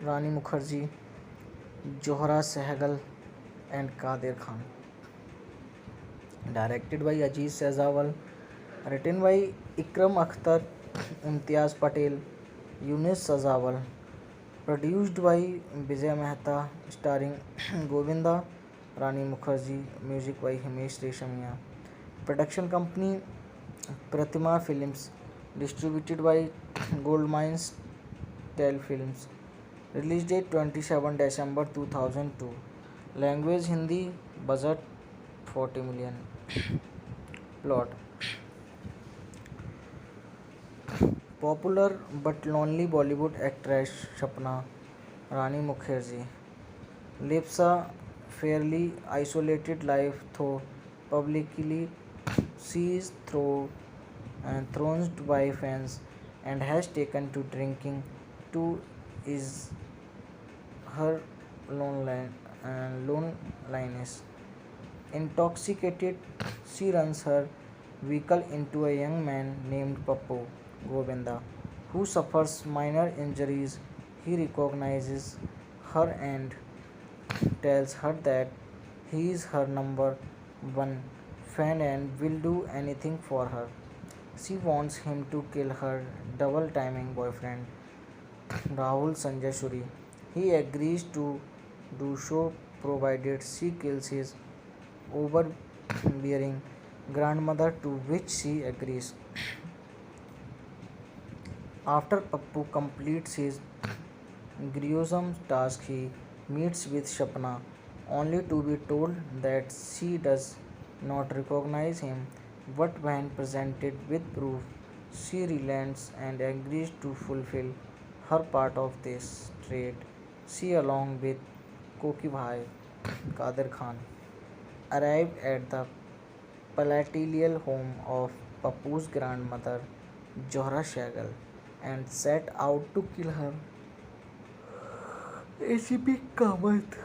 Rani Mukherjee, Johra Sehgal and Kadir Khan. Directed by Aziz Sejawal, written by Ikram Akhtar, Imtiaz Patel, Yunus Sejawal, Produced by Vijay Mehta, starring Govinda, Rani Mukherjee, music by Himesh Reshammiya. Production company Pratima Films, distributed by Goldmines Tel Films. Release date 27 December 2002. Language Hindi. Budget 40 million. Plot: popular but lonely Bollywood actress Sapna Rani Mukherjee lives a fairly isolated life, though publicly she is thrown by fans and has taken to drinking to ease her loneliness. Intoxicated, she runs her vehicle into a young man named Pappu Govinda, who suffers minor injuries. He recognizes her and tells her that he is her number one fan and will do anything for her. She wants him to kill her double timing boyfriend Rahul Sanjay Shuri. He agrees to do so provided she kills his overbearing grandmother, to which she agrees. After Pappu completes his gruesome task, he meets with Shapna, only to be told that she does not recognize him. But when presented with proof, she relents and agrees to fulfill her part of this trade. She, along with Koki Bhai Kadir Khan, arrive at the palatial home of Pappu's grandmother, Johra Shagal, and set out to kill her. ACP Kamath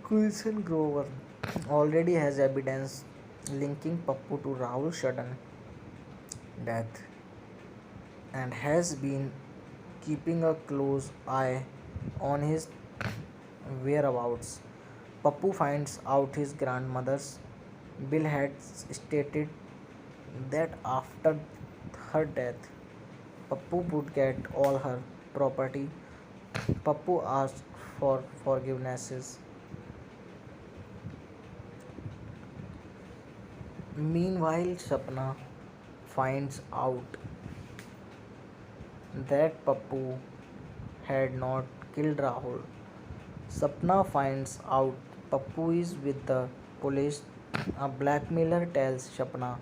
Gulshan Grover already has evidence linking Pappu to Rahul's sudden death and has been keeping a close eye on his whereabouts. Pappu finds out his grandmother's will had stated that after her death, Pappu would get all her property. Pappu asked for forgiveness. Meanwhile, Sapna finds out that Pappu had not killed Rahul. Sapna finds out Pappu is with the police. A blackmailer tells Sapna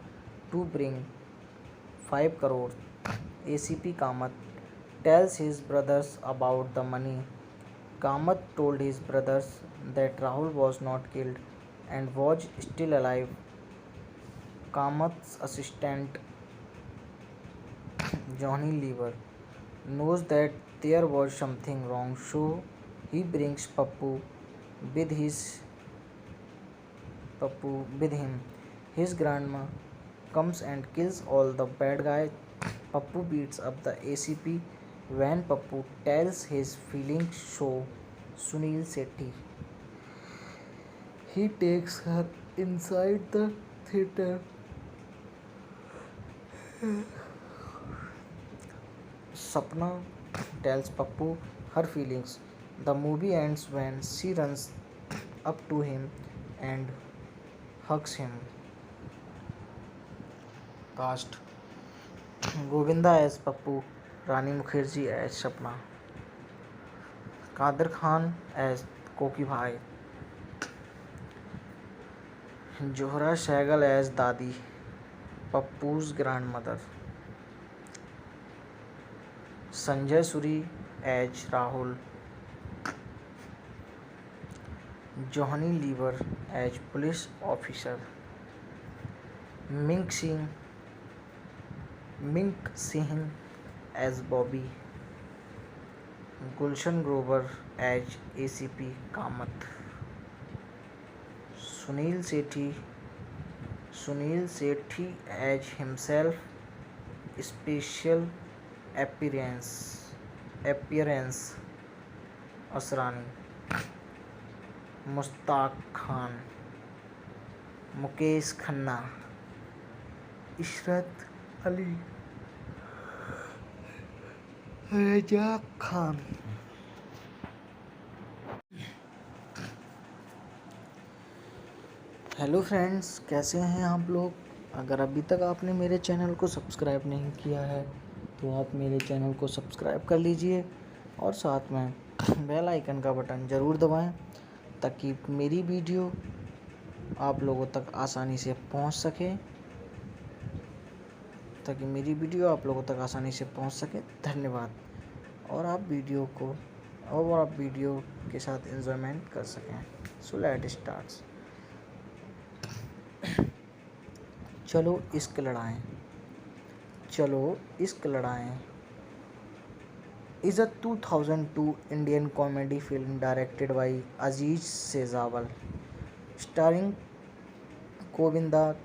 to bring 5 crores. ACP Kamath tells his brothers about the money. Kamath told his brothers that Rahul was not killed and was still alive. Kamath's assistant Johnny Lever knows that there was something wrong, so he brings with his Pappu with him. His grandma comes and kills all the bad guys. Pappu beats up the ACP. When Pappu tells his feelings, so Sunil Sethi, he takes her inside the theater. Sapna tells Pappu her feelings. The movie ends when she runs up to him and hugs him. Cast: Govinda as Pappu, Rani Mukherjee as Sapna, Kadir Khan as Koki Bhai, Johra Sehgal as Dadi, Pappu's grandmother, Sanjay Suri as Rahul, Johnny Lever as police officer, Mink Singh Mink Singh as Bobby, Gulshan Grover as ACP Kamath, Sunil Sethi Sunil Sethi as himself, special appearance Asrani, Mustaq Khan, Mukesh Khanna, Ishrat Ali, Raza Khan. Hello friends, कैसे हैं आप लोग। अगर अभी तक आपने मेरे channel को सब्सक्राइब नहीं किया है तो आप मेरे चैनल को सब्सक्राइब कर लीजिए और साथ में बेल आइकन का बटन ज़रूर दबाएं ताकि मेरी वीडियो आप लोगों तक आसानी से पहुंच सके धन्यवाद। और आप वीडियो के साथ एंजॉयमेंट कर सकें। So let start. चलो इश्क लड़ाएं is a 2002 Indian comedy film directed by Aziz Sejawal, starring Govinda,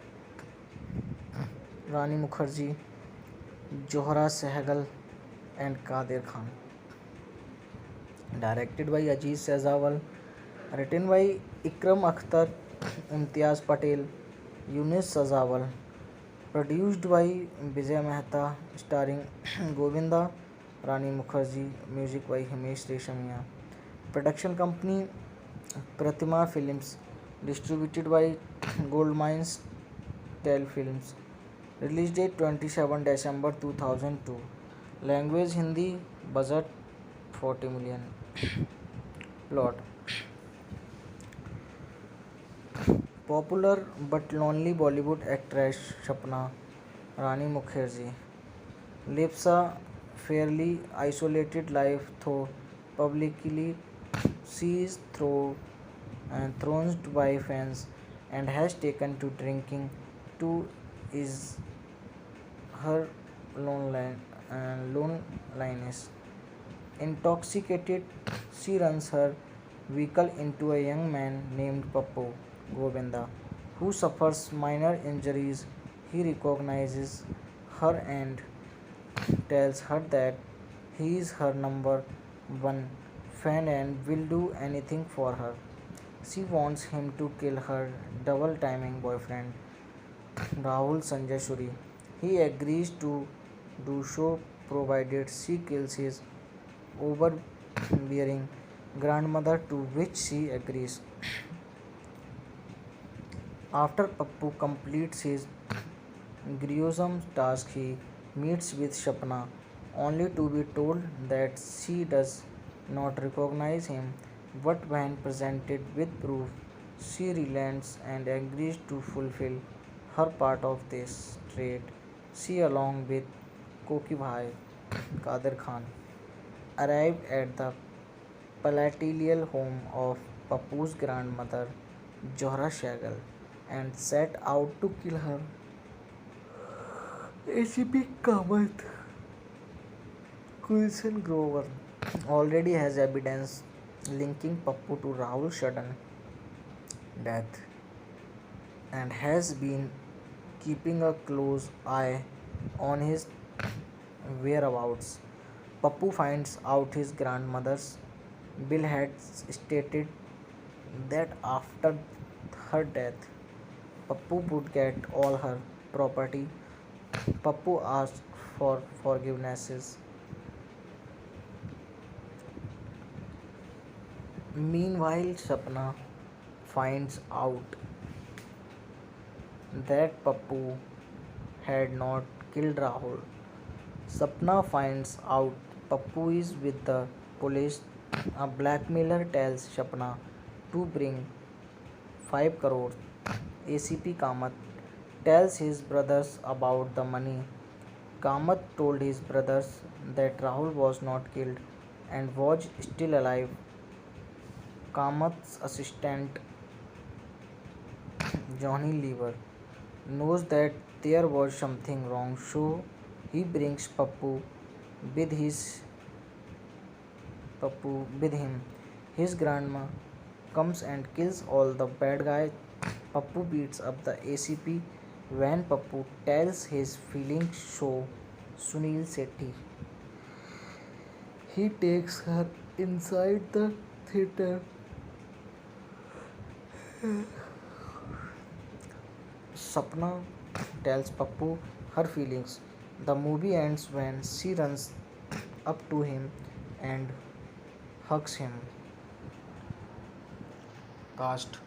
Rani Mukherjee, Johra Sehgal, and Kadir Khan. Directed by Aziz Sejawal, written by Ikram Akhtar, Imtiaz Patel, Yunus Sejawal, produced by Vijay Mehta, starring Govinda, Rani Mukherjee, music by Himesh Reshammiya. Production company Pratima Films, distributed by Goldmines Tel Films. Release date 27 December 2002. Language Hindi. Budget 40 million. Plot: popular but lonely Bollywood actress Sapna Rani Mukherjee lives a fairly isolated life, though publicly she is throned by fans and has taken to drinking to ease her loneliness. Intoxicated, she runs her vehicle into a young man named Pappu Govinda, who suffers minor injuries. He recognizes her and tells her that he is her number one fan and will do anything for her. She wants him to kill her double timing boyfriend Rahul Sanjay Shuri. He agrees to do so provided she kills his overbearing grandmother, to which she agrees. After Pappu completes his gruesome task, he meets with Shapna, only to be told that she does not recognize him. But when presented with proof, she relents and agrees to fulfill her part of this trade. She, along with Koki Bhai Kadir Khan, arrive at the palatial home of Pappu's grandmother, Johra Shagal, and set out to kill her. ACP Kamath Gulshan Grover already has evidence linking Pappu to Rahul's sudden death and has been keeping a close eye on his whereabouts. Pappu finds out his grandmother's will had stated that after her death, Pappu would get all her property. Pappu asked for forgiveness. Meanwhile, Sapna finds out that Pappu had not killed Rahul. Sapna finds out Pappu is with the police. A blackmailer tells Sapna to bring 5 crores. ACP Kamath tells his brothers about the money. Kamath told his brothers that Rahul was not killed and was still alive. Kamath's assistant Johnny Lever knows that there was something wrong, so he brings with his Pappu with him. His grandma comes and kills all the bad guys. Pappu beats up the ACP. When Pappu tells his feelings so Sunil Sethi, he takes her inside the theater. Sapna tells Pappu her feelings. The movie ends when she runs up to him and hugs him. Cast: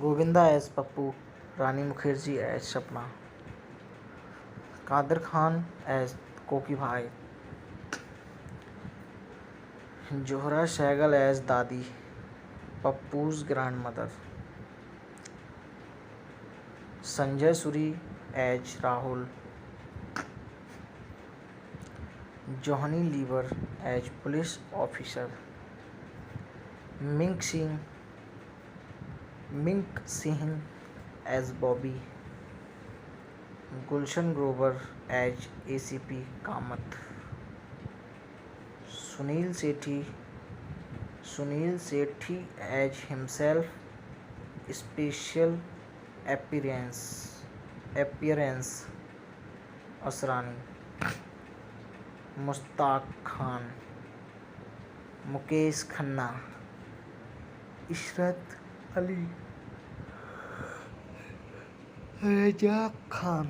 Govinda as Pappu, Rani Mukherjee as Shapna, Kader Khan as Koki Bhai, Johra Sehgal as Dadi, Pappu's grandmother, Sanjay Suri as Rahul, Johnny Lever as police officer, Mink Singh Mink Singh as Bobby, Gulshan Grover as ACP Kamath, Sunil Sethi Sunil Sethi as himself, special appearance Asrani, Mustaq Khan, Mukesh Khanna, Ishrat Ali, Raza Khan.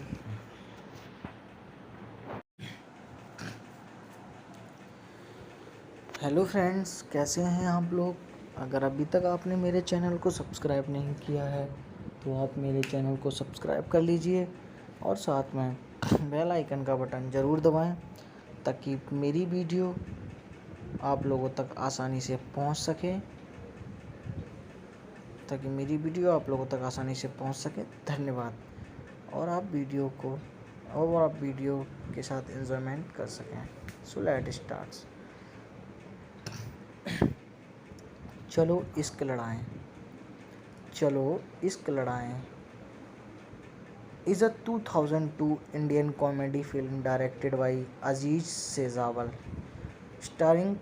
Hello friends, कैसे हैं आप लोग। अगर अभी तक आपने मेरे channel को सब्सक्राइब नहीं किया है तो आप मेरे चैनल को सब्सक्राइब कर लीजिए और साथ में बेल आइकन का बटन ज़रूर दबाएं ताकि मेरी वीडियो आप लोगों तक आसानी से पहुंच सके। धन्यवाद। और आप वीडियो के साथ एंजॉयमेंट कर सकें। So let start. चलो इश्क लड़ाएं is a 2002 Indian comedy film directed by Aziz Sejawal, starring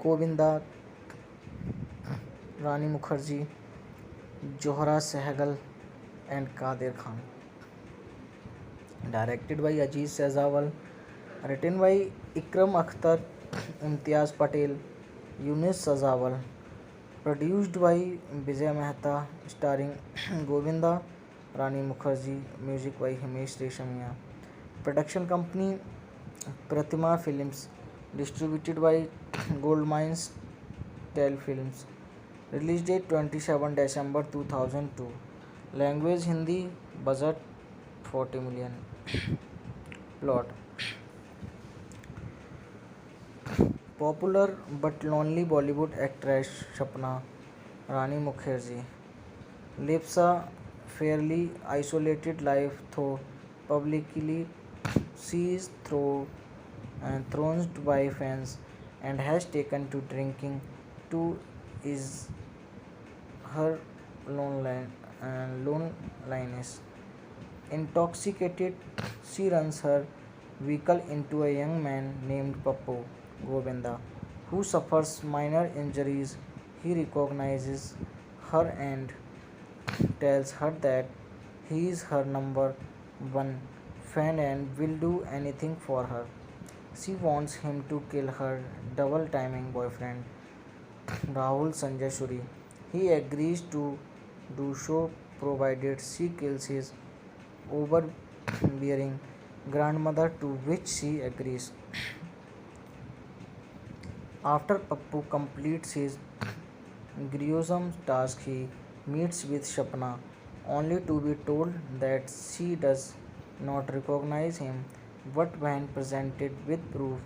Govinda, Rani Mukherjee, Johra Sehgal and Kader Khan. Directed by Aziz Sejawal, written by Ikram Akhtar, Imtiaz Patel, Yunus Sejawal, produced by Vijay Mehta, starring Govinda, Rani Mukherjee, music by Himesh Reshammiya. Production company Pratima Films, distributed by Goldmines Telefilms. Release date 27 December 2002. Language Hindi. Budget 40 million. Plot: popular but lonely Bollywood actress Shapna Rani Mukherjee lives a fairly isolated life, though publicly she is thrown by fans and has taken to drinking to ease her loneliness. Intoxicated, she runs her vehicle into a young man named Pappu Govinda, who suffers minor injuries. He recognizes her and tells her that he is her number one fan and will do anything for her. She wants him to kill her double timing boyfriend Rahul Sanjay Suri. He agrees to do so provided she kills his overbearing grandmother, to which she agrees. After Pappu completes his gruesome task, he meets with Shapna, only to be told that she does not recognize him. But when presented with proof,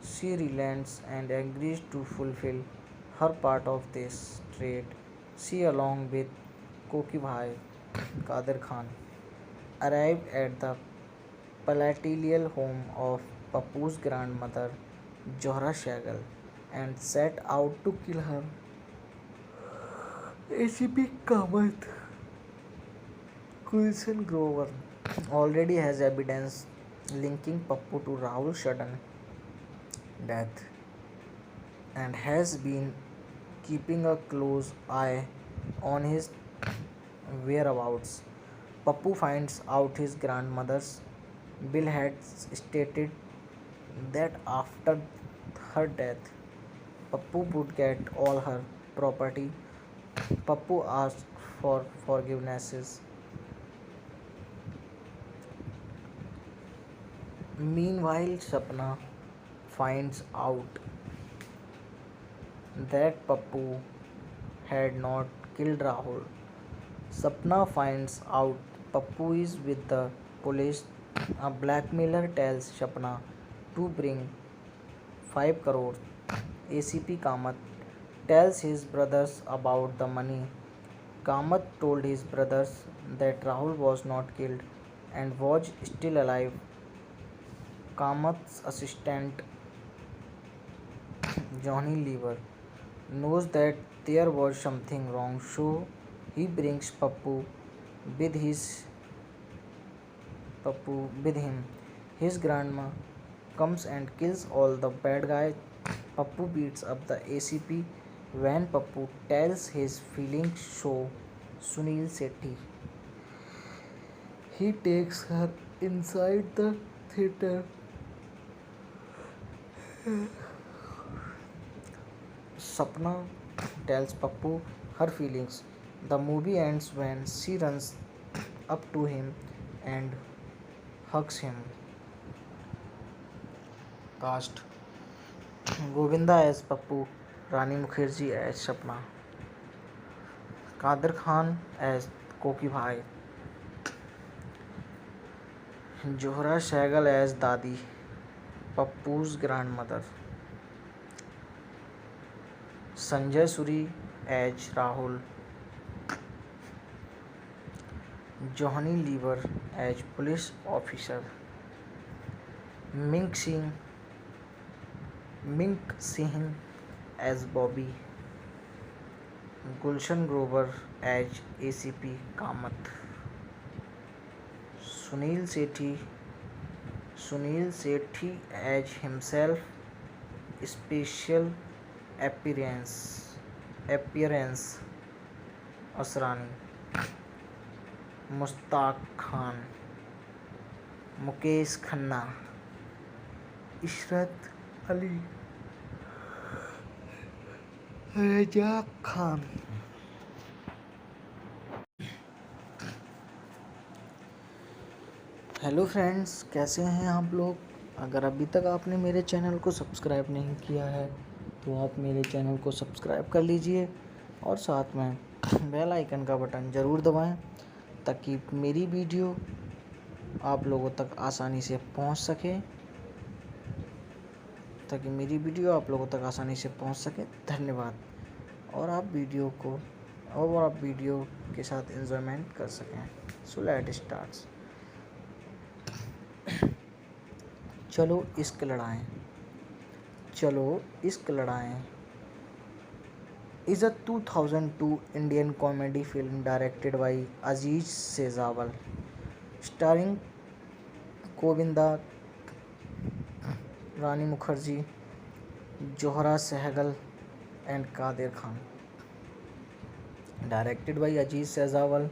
she relents and agrees to fulfill her part of this trade. She, along with Koki Bhai Kader Khan, arrive at the palatial home of Pappu's grandmother, Johra Sehgal, and set out to kill her. ACP Kamath, Gulshan Grover, already has evidence linking Pappu to Rahul's sudden death and has been keeping a close eye on his whereabouts. Pappu finds out his grandmother's will had stated that after her death, Pappu would get all her property. Pappu asked for forgiveness. Meanwhile, Sapna finds out that Pappu had not killed Rahul. Sapna finds out Pappu is with the police. A blackmailer tells Sapna to bring 5 crores. ACP Kamath tells his brothers about the money. Kamath told his brothers that Rahul was not killed and was still alive. Kamath's assistant Johnny Lever knows that there was something wrong, so he brings with his Pappu with him. His grandma comes and kills all the bad guys. Pappu beats up the ACP. When Pappu tells his feelings show Sunil Sethi, he takes her inside the theater. Sapna tells Pappu her feelings. The movie ends when she runs up to him and hugs him. Cast Govinda as Pappu, Rani Mukherjee as Sapna, Kader Khan as Koki Bhai, Johra Sehgal as Dadi, Pappu's grandmother, Sanjay Suri as Rahul, Johnny Lever as police officer, Mink Singh as Bobby, Gulshan Grover as ACP Kamath, Sunil Sethi as himself, special appearance Asrani, Mustaq Khan, Mukesh Khanna, Ishrat Ali, Raza Khan. Hello friends, कैसे हैं आप लोग। अगर अभी तक आपने मेरे channel को सब्सक्राइब नहीं किया है तो आप मेरे चैनल को सब्सक्राइब कर लीजिए और साथ में बेल आइकन का बटन ज़रूर दबाएं ताकि मेरी वीडियो आप लोगों तक आसानी से पहुंच सके। धन्यवाद। और आप वीडियो के साथ एंजॉयमेंट कर सकें। So let start. चलो इश्क लड़ाएं is a 2002 Indian comedy film directed by Aziz Sejawal, starring Govinda, Rani Mukherjee, Johra Sehgal and Kader Khan. Directed by Aziz Sejawal,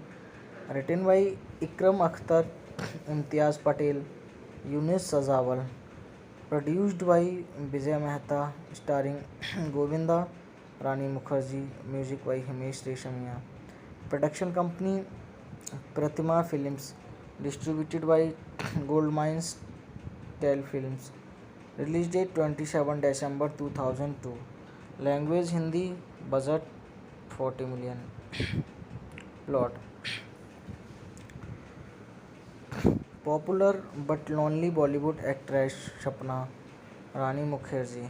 written by Ikram Akhtar, Imtiaz Patel, Yunus Sejawal, produced by Vijay Mehta, starring Govinda, Rani Mukherjee, music by Himesh Reshammiya. Production company Pratima Films, distributed by Goldmines Tel Films. Release date 27 December 2002. Language Hindi. Budget 40 million. Plot: popular but lonely Bollywood actress Sapna Rani Mukherjee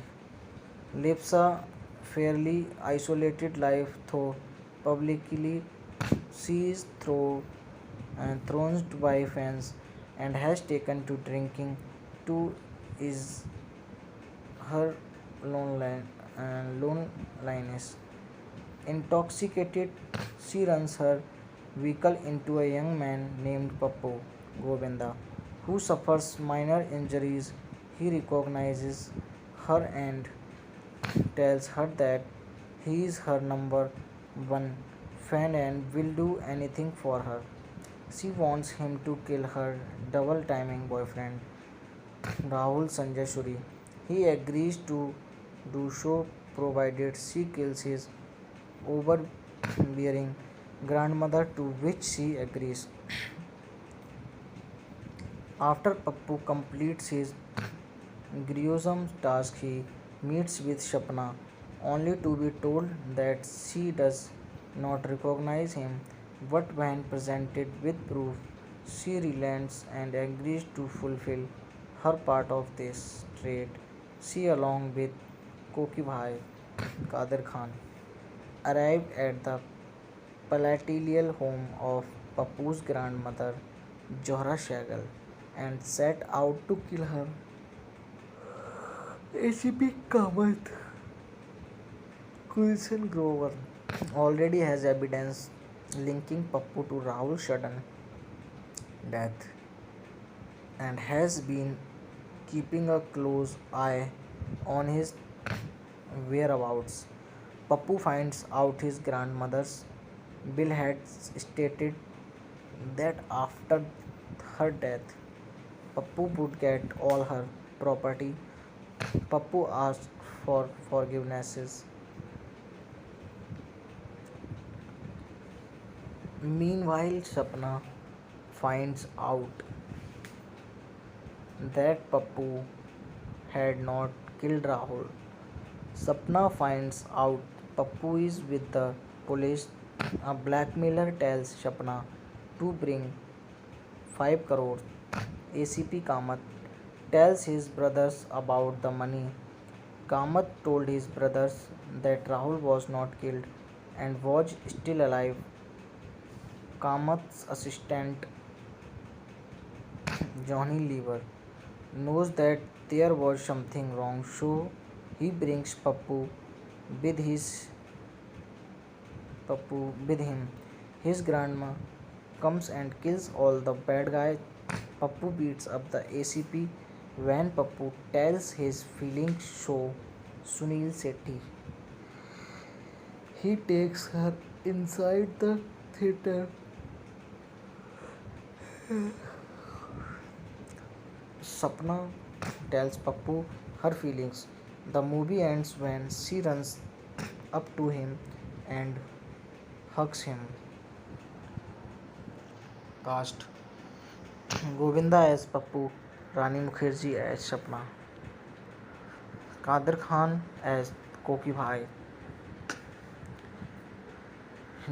lives a fairly isolated life, though publicly she is thrown by fans and has taken to drinking to ease her loneliness. Intoxicated, she runs her vehicle into a young man named Pappu Govinda, who suffers minor injuries. He recognizes her and tells her that he is her number one fan and will do anything for her. She wants him to kill her double timing boyfriend Rahul Sanjay Suri. He agrees to do so provided she kills his overbearing grandmother, to which she agrees. After Pappu completes his gruesome task he meets with Shapna, only to be told that she does not recognize him. But when presented with proof, she relents and agrees to fulfill her part of this trade. She, along with Koki Bhai Kadir Khan, arrive at the palatial home of Papu's grandmother, Johra Shagal, and set out to kill her. ACP Kamath Gulshan Grover already has evidence linking Pappu to Rahul's sudden death and has been keeping a close eye on his whereabouts. Pappu finds out his grandmother's will had stated that after her death, Pappu would get all her property. Pappu asked for forgivenesses. Meanwhile, Sapna finds out that Pappu had not killed Rahul. Sapna finds out Pappu is with the police. A blackmailer tells Sapna to bring 5 crores. ACP Kamath tells his brothers about the money. Kamath told his brothers that Rahul was not killed and was still alive. Kamath's assistant Johnny Lever knows that there was something wrong, so he brings with his Pappu with him. His grandma comes and kills all the bad guys. Pappu beats up the ACP when Pappu tells his feelings so Sunil Sethi. He takes her inside the theater. Sapna tells Pappu her feelings. The movie ends when she runs up to him and hugs him. Cast Govinda as Pappu, Rani Mukherjee as Sapna, Kadir Khan as Koki Bhai,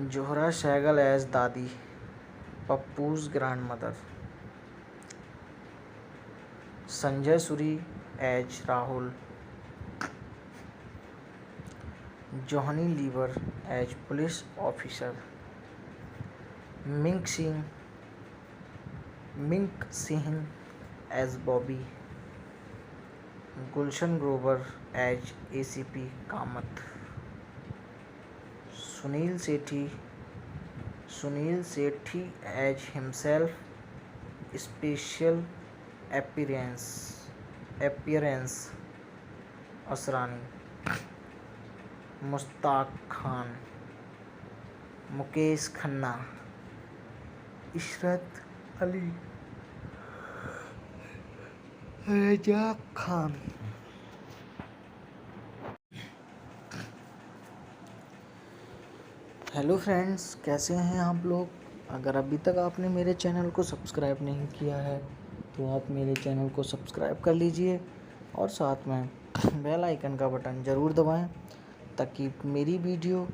Johra Sehgal as Dadi, Pappu's grandmother, Sanjay Suri as Rahul, Johnny Lever as police officer, Mink Singh Mink Singh as Bobby, Gulshan Grover as ACP Kamath, Sunil Sethi Sunil Sethi as himself, special appearance Asrani, Mustaq Khan, Mukesh Khanna, Ishrat Ali, Raja Khan. Hello friends, कैसे हैं आप लोग। अगर अभी तक आपने मेरे channel को सब्सक्राइब नहीं किया है तो आप मेरे चैनल को सब्सक्राइब कर लीजिए और साथ में बेल आइकन का बटन ज़रूर दबाएं ताकि मेरी वीडियो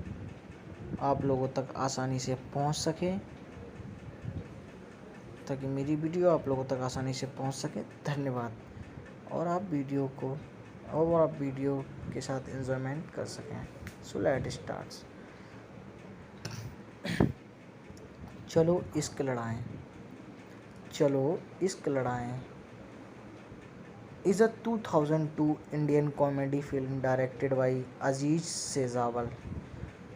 आप लोगों तक आसानी से पहुंच सके धन्यवाद। और आप वीडियो के साथ एंजॉयमेंट कर सकें। So let start. चलो इश्क लड़ाएं is a 2002 Indian comedy film directed by Aziz Sejawal,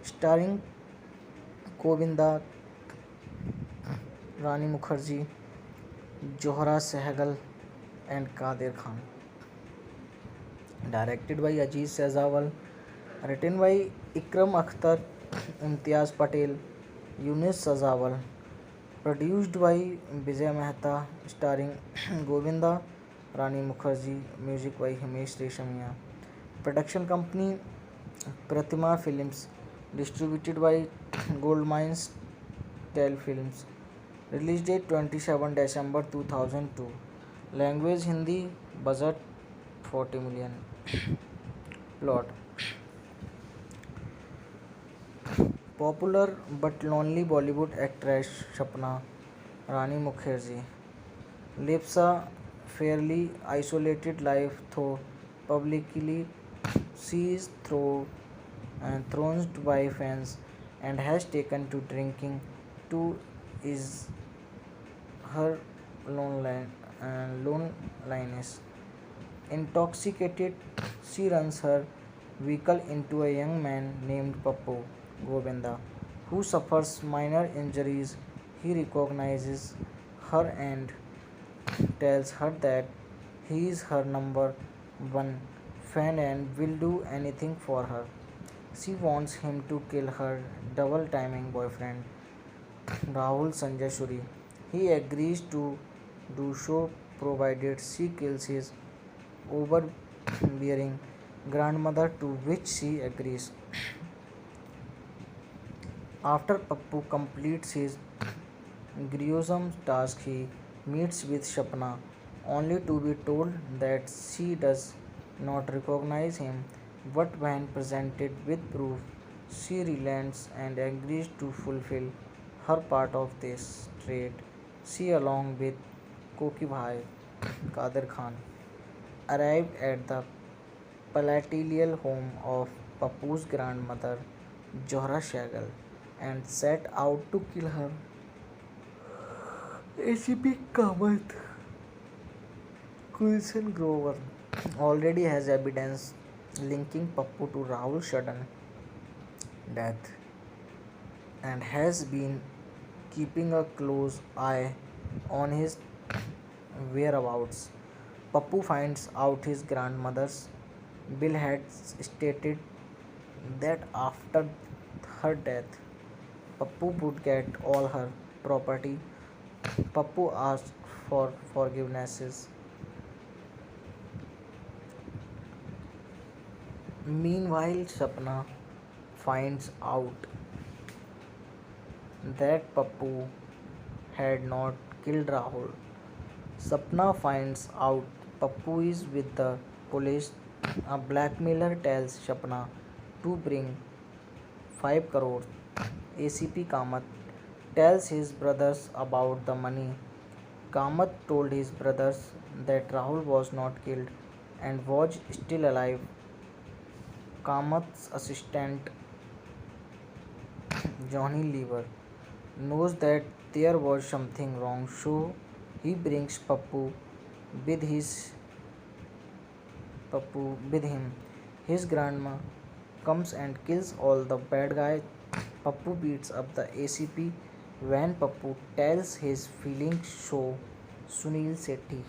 starring Govinda, Rani Mukherjee, Johra Sehgal and Kadir Khan. Directed by Aziz Sejawal, written by Ikram Akhtar, Imtiaz Patel, Yunus Sejawal, produced by Vijay Mehta, starring Govinda, Rani Mukherjee, music by Himesh Reshammiya. Production company Pratima Films, distributed by Goldmines Telefilms. Release date 27 December 2002. Language Hindi. Budget 40 million. Plot. Popular but lonely Bollywood actress Sapna Rani Mukherjee lives a fairly isolated life, though publicly she is thronged by fans and has taken to drinking to is her loneliness. Intoxicated, she runs her vehicle into a young man named Pappu Govinda, who suffers minor injuries. He recognizes her and tells her that he is her number one fan and will do anything for her. She wants him to kill her double timing boyfriend Rahul Sanjay Shuri. He agrees to do so provided she kills his overbearing grandmother, to which she agrees. After Pappu completes his gruesome task, he meets with Shapna, only to be told that she does not recognize him. But when presented with proof, she relents and agrees to fulfill her part of this trade. She, along with Koki Bhai Kader Khan, arrive at the palatial home of Pappu's grandmother, Johra Shagal, and set out to kill her. ACP Kamath Gulshan Grover already has evidence linking Pappu to Rahul's sudden death and has been keeping a close eye on his whereabouts. Pappu finds out his grandmother's will had stated that after her death, Pappu would get all her property. Pappu asked for forgiveness. Meanwhile, Sapna finds out that Pappu had not killed Rahul. Sapna finds out Pappu is with the police. A blackmailer tells Sapna to bring 5 crores. ACP Kamath tells his brothers about the money. Kamath told his brothers that Rahul was not killed and was still alive. Kamath's assistant Johnny Lever knows that there was something wrong, so he brings with his Pappu with him. His grandma comes and kills all the bad guys. Pappu beats up the ACP when Pappu tells his feelings so Sunil Sethi.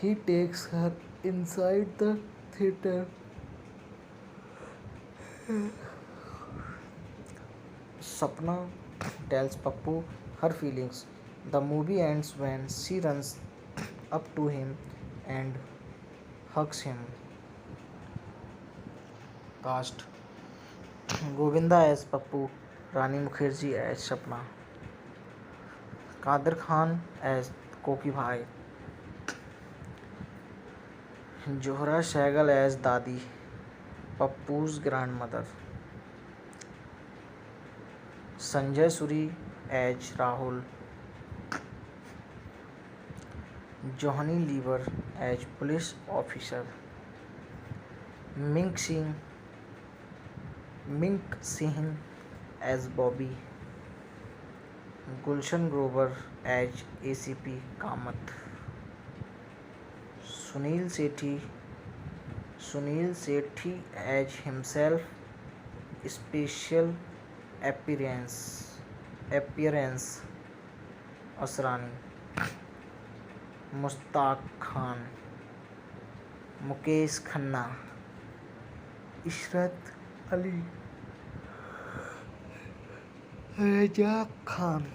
He takes her inside the theater. Sapna tells Pappu her feelings. The movie ends when she runs up to him and hugs him. Cast Govinda as Pappu, Rani Mukherjee as Sapna, Kader Khan as Koki Bhai, Johra Sehgal as Dadi, Pappu's grandmother, Sanjay Suri as Rahul, Johnny Lever as police officer, Mink Singh Mink Singh as Bobby, Gulshan Grover as ACP Kamath, Sunil Sethi Sunil Sethi as himself, special appearance Asrani, Mustaq Khan, Mukesh Khanna, Ishrat Ali, Raja Khan.